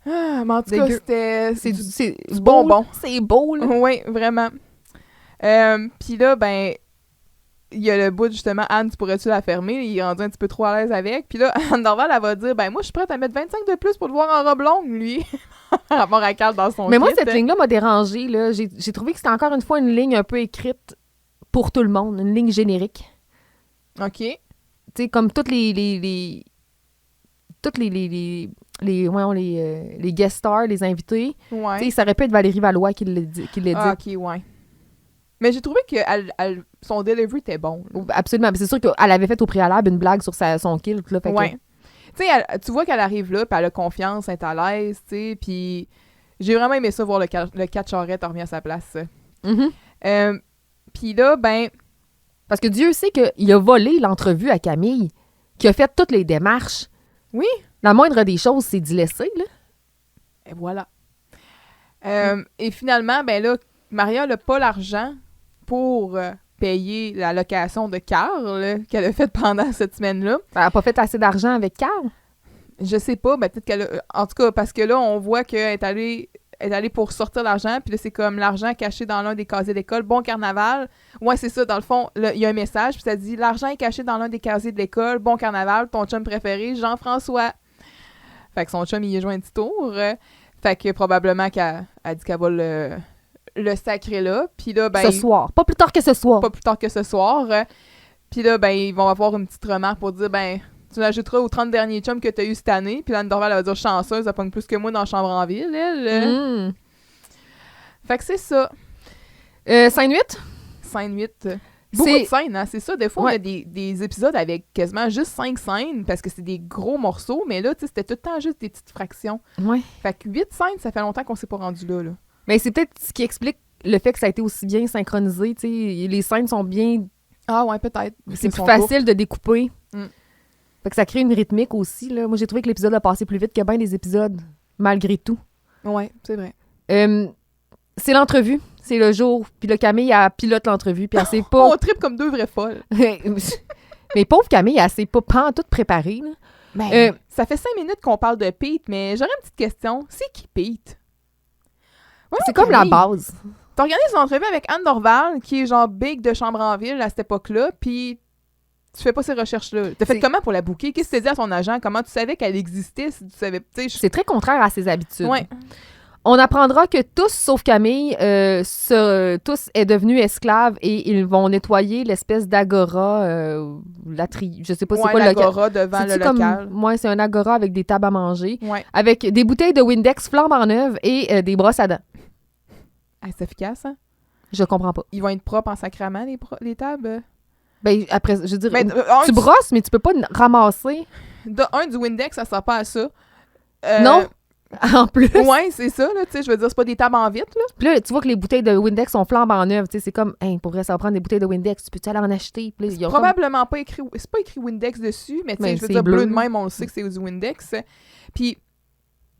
Ah, mais en tout cas, Dégueu. c'était C'est du bonbon. C'est beau, là. Oui, vraiment. Puis là, ben, il y a le bout, justement, Anne, tu pourrais-tu la fermer? Il est rendu un petit peu trop à l'aise avec. Puis là, Anne Dorval, elle va dire, ben, moi, je suis prête à mettre 25 de plus pour le voir en robe longue, lui. Par rapport à Carl dans son Mais moi, kit. cette ligne-là m'a dérangée, là. J'ai trouvé que c'était encore une fois une ligne un peu écrite pour tout le monde, une ligne générique. OK. Tu sais, comme toutes toutes les guest stars, les invités. Ouais. Tu sais, ça aurait pu être Valérie Valois qui l'ait dit. Ah, OK, ouais. Mais j'ai trouvé que son delivery était bon. Là. Absolument. Mais c'est sûr qu'elle avait fait au préalable une blague sur son kilt. Là, fait que- Ouais. Tu sais, tu vois qu'elle arrive là, puis elle a confiance, elle est à l'aise, tu sais, puis j'ai vraiment aimé ça, voir le 4 Charrette remis à sa place. Mhm. Puis là, ben, Parce que Dieu sait qu'il a volé l'entrevue à Camille, qui a fait toutes les démarches. Oui. La moindre des choses, c'est d'y laisser, là. et voilà. Et finalement, ben là, Maria n'a pas l'argent pour payer la location de Carl là, qu'elle a faite pendant cette semaine-là. Elle n'a pas fait assez d'argent avec Carl. Je sais pas, ben peut-être qu'elle a... En tout cas, parce que là, on voit qu'elle est allée pour sortir l'argent, puis là, c'est comme l'argent caché dans l'un des casiers d'école. Bon carnaval. Ouais, c'est ça, dans le fond, il y a un message, puis ça dit « L'argent est caché dans l'un des casiers de l'école. Bon carnaval, ton chum préféré, Jean-François. » Fait que son chum, il y a joué un petit tour. Fait que probablement qu'elle a dit qu'elle va le sacrer là. Puis là, ben... Ce soir. Pas plus tard que ce soir. Pas plus tard que ce soir. Puis là, ben, ils vont avoir une petite remarque pour dire, ben... Tu l'ajouteras aux 30 derniers chums que tu as eu cette année. Puis Anne Dorval, elle va dire chanceuse, elle pogne plus que moi dans la chambre en ville, elle. Mm. Fait que c'est ça. Scène 8? Scène 8. Beaucoup C'est- de scènes, hein. C'est ça. Des fois, Ouais. on a des épisodes avec quasiment juste 5 scènes parce que c'est des gros morceaux. Mais là, tu sais, c'était tout le temps juste des petites fractions. Ouais. Fait que 8 scènes, ça fait longtemps qu'on s'est pas rendu là. Mais c'est peut-être ce qui explique le fait que ça a été aussi bien synchronisé. Tu sais, les scènes sont bien. Ah ouais, peut-être. C'est plus son facile de découper. Mm. Fait que ça crée une rythmique aussi. Là. Moi, j'ai trouvé que l'épisode a passé plus vite que bien des épisodes, malgré tout. tour. Ouais, c'est vrai. C'est l'entrevue. C'est le jour. Puis là, Camille, elle pilote l'entrevue. Puis elle s'est pas. On tripe comme deux vraies folles. Mais pauvre Camille, elle s'est pas pantoute préparée. Là. Ben, ça fait 5 minutes qu'on parle de Pete, mais j'aurais une petite question. C'est qui Pete? Voyons, C'est comme la Camille. base. T'as regardé son entrevue avec Anne Dorval, qui est genre big de chambre en ville à cette époque-là, puis tu fais pas ces recherches-là. T'as fait C'est- comment pour la booker? Qu'est-ce que tu dit à son agent? Comment tu savais qu'elle existait si tu savais... Tu sais, C'est très contraire à ses habitudes. Ouais. On apprendra que tous, sauf Camille, tous est devenus esclaves et ils vont nettoyer l'espèce d'agora, je sais pas c'est Ouais, quoi le local. l'agora devant le C'est-tu comme- local. Ouais, c'est un agora avec des tables à manger, Ouais. avec des bouteilles de Windex flambant neuves et des brosses à dents. Ah, c'est efficace, hein? Je comprends pas. Ils vont être propres en sacrament, les tables. Ben, après, je veux dire, Mais, tu brosses, mais tu peux pas ramasser. du Windex, ça sert pas à ça. Non. En plus. Ouais, c'est ça, là, tu sais, je veux dire, c'est pas des tables en vitre, là. Puis là, tu vois que les bouteilles de Windex sont flambant neuves. Tu sais, c'est comme, hey, pour vrai, ça va prendre des bouteilles de Windex. Tu peux-tu aller en acheter? Puis là, ils ont comme- Probablement pas écrit... C'est pas écrit Windex dessus, mais tu sais, Mais je veux c'est dire, bleu bleu. de même, on le sait que c'est du Windex. Puis,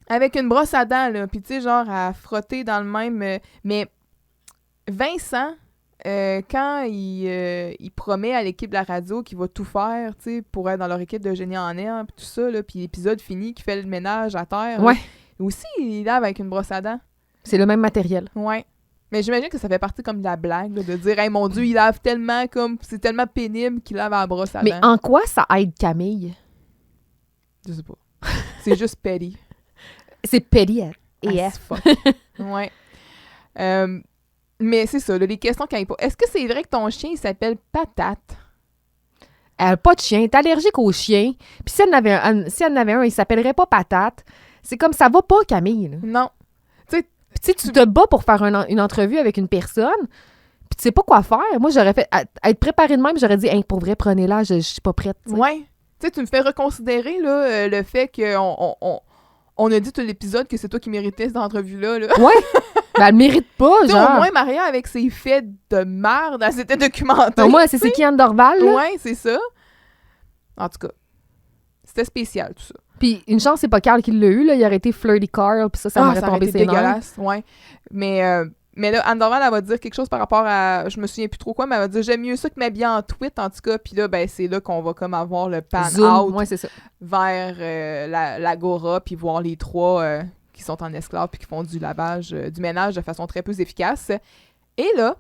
avec une brosse à dents, là, puis tu sais, genre, à frotter dans le même... mais Vincent, quand il promet à l'équipe de la radio qu'il va tout faire, tu sais, pour être dans leur équipe de génie en herbe, puis tout ça, là, puis l'épisode fini, qu'il fait le ménage à terre, là, Ouais, aussi, il lave avec une brosse à dents. c'est le même matériel. Ouais. Mais j'imagine que ça fait partie comme de la blague, là, de dire « Hey, mon Dieu, il lave tellement, comme... C'est tellement pénible qu'il lave à la brosse à Mais dents. en quoi ça aide Camille? » Je sais pas. C'est juste petty. C'est petty et As fuck. Ouais. Mais c'est ça, là, les questions qu'il pas. Est-ce que c'est vrai que ton chien, il s'appelle Patate? Elle a pas de chien, elle est allergique aux chiens. Puis si elle en avait un, il s'appellerait pas Patate. C'est comme ça va pas, Camille. Là. Non. Puis tu sais, tu te bats pour faire une entrevue avec une personne, puis tu sais pas quoi faire. Moi, j'aurais fait à être préparée de même, j'aurais dit, hey, pour vrai, prenez-la, je suis pas prête. T'sais. Ouais. Tu sais, tu me fais reconsidérer, là, le fait qu'on a dit tout l'épisode que c'est toi qui méritais cette entrevue-là, là. Ouais. Ben, elle mérite pas, Tu sais, genre. au moins, Maria, avec ses faits de merde, elle s'était documentée. Au moins, c'est qui Anne Dorval, là? Ouais, c'est ça. En tout cas, c'était spécial, tout ça. Puis une chance, c'est pas Carl qui l'a eu, là. Il aurait été Flirty Carl, puis ça m'aurait ça aurait tombé été ses nerfs. dégueulasse, ouais. Mais là, Anne Dorval, elle va dire quelque chose par rapport à... Je me souviens plus trop quoi, mais elle va dire « J'aime mieux ça que m'habiller en tweet, en tout cas. » Puis là, ben, c'est là qu'on va comme avoir le pan Zoom, out ouais, c'est ça. vers l'agora, puis voir les trois qui sont en esclave puis qui font du lavage, du ménage de façon très peu efficace. Et là,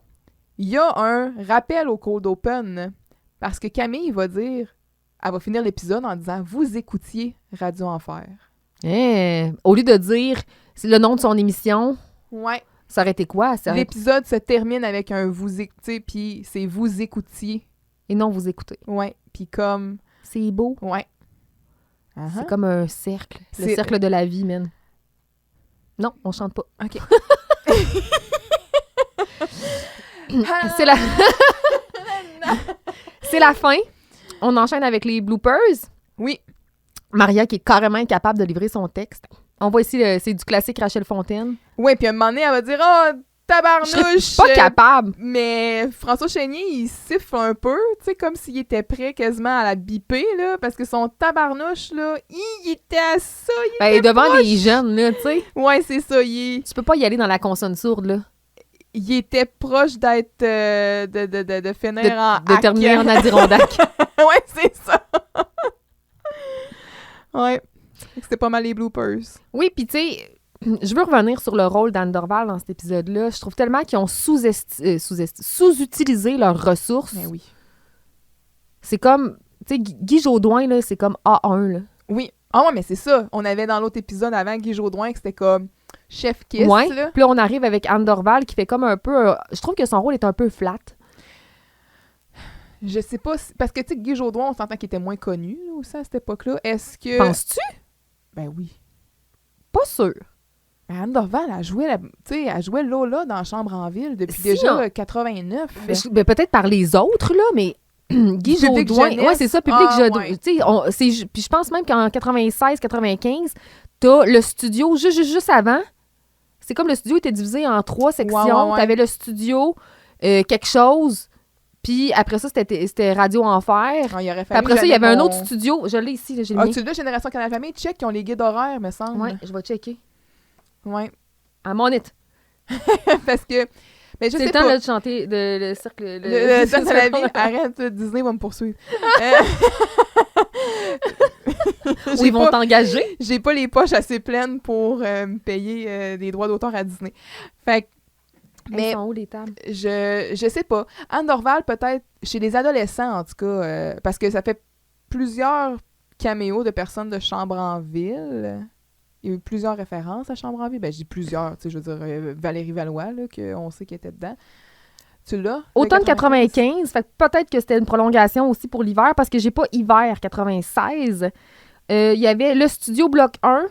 il y a un rappel au Cold Open parce que Camille va dire, elle va finir l'épisode en disant « Vous écoutiez Radio Enfer ». Au lieu de dire c'est le nom de son émission, Ouais. ça aurait été quoi? Ça aurait... L'épisode se termine avec un « Vous écoutiez », puis c'est « Vous écoutiez Et non, vous écoutez. ». Ouais, puis comme... C'est beau. Ouais. C'est comme un cercle. Le C'est- cercle de la vie, man. Non, on chante pas. OK. C'est la... C'est la fin. On enchaîne avec les bloopers. Oui. Maria qui est carrément incapable de livrer son texte. On voit ici, c'est du classique Rachel Fontaine. Ouais, puis à un moment donné, elle va dire « Oh, tabarnouche! » Je suis pas capable. Mais François Chénier, il siffle un peu, tu sais, comme s'il était prêt quasiment à la biper, là, parce que son tabarnouche, là, il était à ça, il était Devant proche. les jeunes, là, tu sais. Ouais, c'est ça, Tu peux pas y aller dans la consonne sourde, là. il était proche d'être, de finir en De terminer en Adirondack. Ouais, c'est ça. Ouais. C'était pas mal les bloopers. Oui, puis tu sais, je veux revenir sur le rôle d'Anne Dorval dans cet épisode-là. Je trouve tellement qu'ils ont sous-utilisé leurs ressources. Mais oui. C'est comme, tu sais, Guy Jodoin, là, c'est comme A1, là. Oui. Ah ouais, mais c'est ça. On avait dans l'autre épisode avant Guy Jodoin que c'était comme Chef Kiss, Ouais. là. Puis là, on arrive avec Anne Dorval qui fait comme un peu... je trouve que son rôle est un peu flat. Je sais pas si... Parce que, tu sais, Guy Jodoin, on s'entend qu'il était moins connu, là, aussi, à cette époque-là. Est-ce que... Penses-tu? Ben oui. Pas sûr. Anne Dorval, elle jouait Lola dans Chambre en ville depuis Si, déjà hein. 89. Ben, peut-être par les autres, là, mais... Guy Public Jodoin... jeunesse. Ouais, c'est ça, Public Ah, Jodoin. ouais. Tu sais, puis je pense même qu'en 96-95, t'as le studio juste avant. C'est comme le studio était divisé en 3 sections. Ouais. T'avais le studio, quelque chose, puis après ça, c'était Radio Enfer. Ah, il aurait Puis fallu après ça, il y avait un jamais autre qu'on- studio. Je l'ai ici, là, j'ai le Ah, mien. tu l'as, Génération Canal Famille, check, ils ont les guides horaires, me semble. Ouais, je vais checker. Ouais. À mon it. Parce que... Mais je C'est sais le temps pas. là, de chanter le cercle. Le temps de la vie, arrête, Disney va me poursuivre. Où ils vont t'engager. J'ai pas les poches assez pleines pour me payer des droits d'auteur à Disney. Fait que, Mais mais sont où les tables? je sais pas. Anne Dorval, peut-être, chez les adolescents, en tout cas, parce que ça fait plusieurs caméos de personnes de Chambre en ville. Il y a eu plusieurs références à Chambre en ville. Ben, je dis plusieurs, tu sais, je veux dire, Valérie Valois, là, qu'on sait qu'elle était dedans. Tu l'as? le Automne 95, fait que peut-être que c'était une prolongation aussi pour l'hiver, parce que j'ai pas hiver 96. Il y avait le studio bloc 1.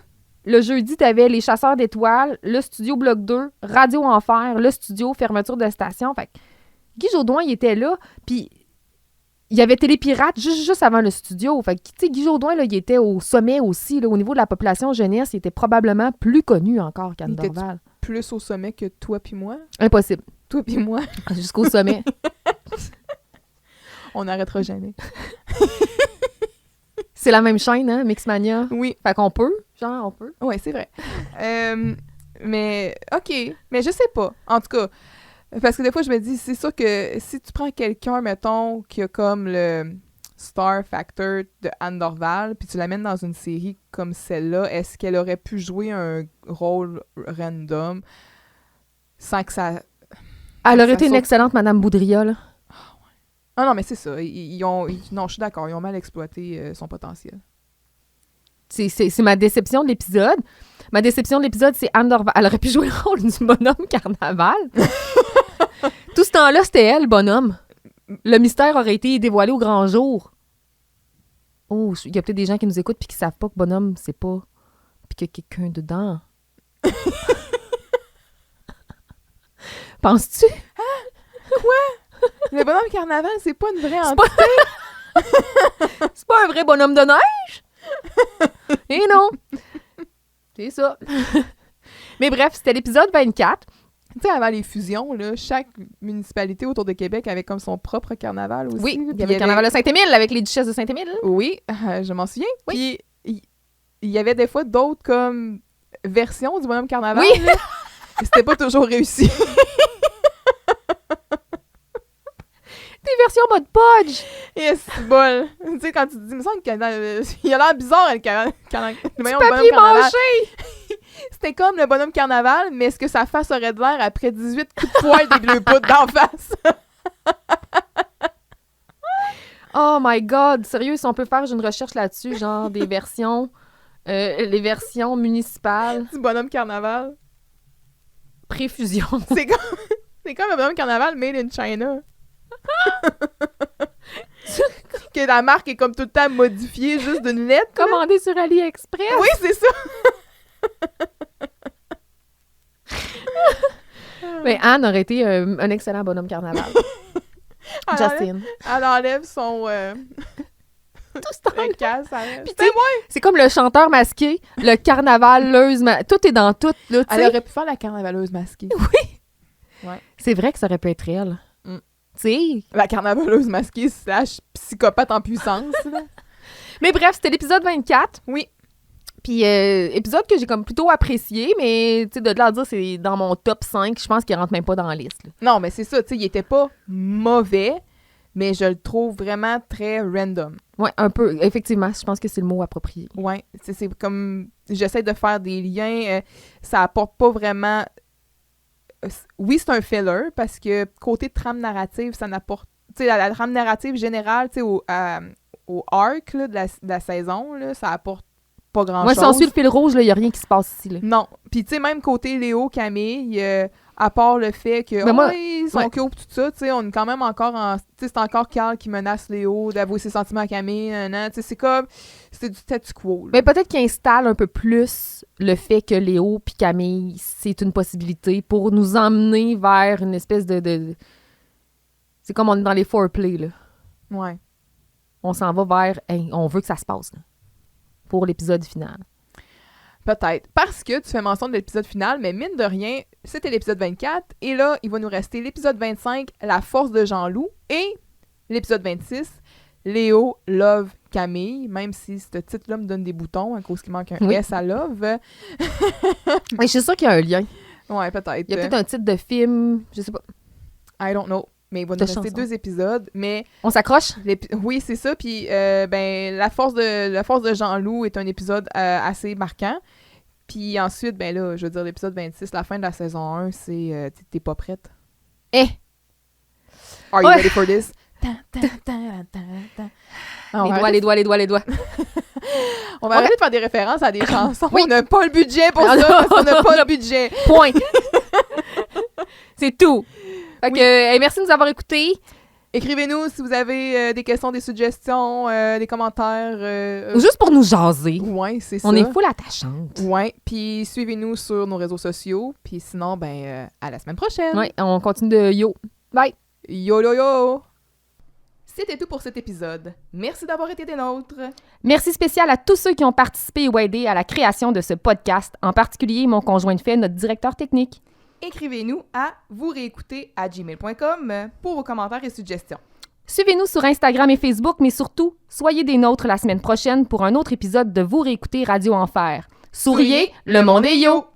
Le jeudi, tu avais les chasseurs d'étoiles, le studio bloc 2, Radio Enfer, le studio fermeture de station. Fait que Guy Jodoin, il était là, puis il y avait Télépirate juste avant le studio. Fait que, tu sais, Guy Jodoin, là, il était au sommet aussi. Là, au niveau de la population jeunesse, il était probablement plus connu encore qu'Anne Il était Dorval. Plus au sommet que toi puis moi. Impossible. Toi puis moi, Jusqu'au sommet. on n'arrêtera jamais. C'est la même chaîne, hein, Mixmania. Oui, Fait qu'on peut, genre, on peut. ouais, c'est vrai. Mais, OK. Mais je sais pas. En tout cas, parce que des fois, je me dis, c'est sûr que si tu prends quelqu'un, mettons, qui a comme le star factor de Anne Dorval, puis tu l'amènes dans une série comme celle-là, est-ce qu'elle aurait pu jouer un rôle random sans que ça... Elle aurait Ça été une saute. excellente Madame Boudria, là. Ah non, mais c'est ça. Non, je suis d'accord. Ils ont mal exploité son potentiel. C'est ma déception de l'épisode. Ma déception de l'épisode, c'est Anne Dorval. Elle aurait pu jouer le rôle du bonhomme carnaval. Tout ce temps-là, c'était elle, le bonhomme. Le mystère aurait été dévoilé au grand jour. Oh, il y a peut-être des gens qui nous écoutent puis qui savent pas que bonhomme, c'est pas... Puis qu'il y a quelqu'un dedans. Penses-tu? Le bonhomme carnaval, c'est pas une vraie C'est entité. C'est pas un vrai bonhomme de neige? Et non! C'est ça. Mais bref, c'était l'épisode 24. Tu sais, avant les fusions, là, chaque municipalité autour de Québec avait comme son propre carnaval aussi. Oui, Puis il y avait le carnaval de Saint-Émile avec les duchesses de Saint-Émile. Oui, je m'en souviens. Puis il y avait des fois d'autres comme versions du bonhomme carnaval. Oui. Là. Et c'était pas toujours réussi. Des versions mode podge. Et c'est bol. Tu sais, quand tu te dis, il me semble qu'il y a l'air bizarre, le bonhomme Papier carnaval. mâché. C'était comme le bonhomme carnaval, mais ce que sa face aurait de l'air après 18 coups de poing des bleus poudres d'en face. Oh my God! Sérieux, si on peut faire une recherche là-dessus, genre des versions... les versions municipales. Du bonhomme carnaval. Préfusion. C'est comme le bonhomme carnaval made in China. Que la marque est comme tout le temps modifiée juste d'une lettre. là. Commandé sur AliExpress. Oui, c'est ça. Mais Anne aurait été un excellent bonhomme carnaval. Justine. Elle enlève son Tout ce temps. le casque. Elle, Puis tu sais, c'est comme le chanteur masqué, le carnavaleuse, tout est dans tout, là, tu elle sais. aurait pu faire la carnavaleuse masquée. C'est vrai que ça aurait pu être elle. Mm. Tu sais. La carnavaleuse masquée / psychopathe en puissance. Là. Mais bref, c'était l'épisode 24. Oui. Puis épisode que j'ai comme plutôt apprécié, mais tu sais, de là à dire c'est dans mon top 5, je pense qu'il rentre même pas dans la liste. Là. Non, mais c'est ça, tu sais, il était pas mauvais, mais je le trouve vraiment très random. Ouais, un peu. Effectivement, je pense que c'est le mot approprié. Ouais, c'est comme... J'essaie de faire des liens, ça apporte pas vraiment... Oui, c'est un filler, parce que côté trame narrative, ça n'apporte... Tu sais, la trame narrative générale, tu sais, au arc là, de la saison, là, ça apporte pas grand-chose. Moi, si on suit le fil rouge, il n'y a rien qui se passe ici. Là. Non. Puis, tu sais, même côté Léo, Camille, à part le fait que Mais moi, ils sont ouais. cute, tout ça, tu sais, on est quand même encore en... Tu sais, c'est encore Carl qui menace Léo d'avouer ses sentiments à Camille, tu sais, c'est comme... C'est du statu quo, là. Mais peut-être qu'il installe un peu plus le fait que Léo puis Camille, c'est une possibilité pour nous emmener vers une espèce de... C'est comme on est dans les foreplay, là. Ouais. On s'en va vers... Hey, on veut que ça se passe, là, pour l'épisode final. Peut-être. Parce que tu fais mention de l'épisode final, mais mine de rien, c'était l'épisode 24, et là, il va nous rester l'épisode 25, La force de Jean-Loup, et l'épisode 26, Léo, Love, Camille, même si ce titre-là me donne des boutons à cause qu'il manque un Oui. S à Love. Mais je suis sûre qu'il y a un lien. Ouais, peut-être. Il y a peut-être un titre de film, je sais pas. I don't know. Mais il va nous De rester chanson. 2 épisodes, mais... On s'accroche? Oui, c'est ça. Puis, ben, la force de Jean-Loup est un épisode assez marquant. Puis ensuite, ben là, je veux dire, l'épisode 26, la fin de la saison 1, c'est... T'es pas prête? Eh! Are you Ouais. ready for this? Ah, Les doigts. On va Ouais. arrêter de faire des références à des chansons. Oui. On n'a pas le budget pour Non, ça, non, parce qu'on n'a pas non. le budget. Point! C'est tout! Fait que, Oui. hey, merci de nous avoir écoutés. Écrivez-nous si vous avez des questions, des suggestions, des commentaires. Ou juste pour nous jaser. Ouais, c'est ça. On est full attachante. Ouais, puis suivez-nous sur nos réseaux sociaux. Puis sinon, ben, à la semaine prochaine. Ouais, on continue de yo. Bye! Yo, yo, yo! C'était tout pour cet épisode. Merci d'avoir été des nôtres. Merci spécial à tous ceux qui ont participé ou aidé à la création de ce podcast, en particulier mon conjoint de fait, notre directeur technique. Écrivez-nous à vousréécouter@gmail.com pour vos commentaires et suggestions. Suivez-nous sur Instagram et Facebook, mais surtout, soyez des nôtres la semaine prochaine pour un autre épisode de Vous réécouter Radio Enfer. Souriez, le monde est yo!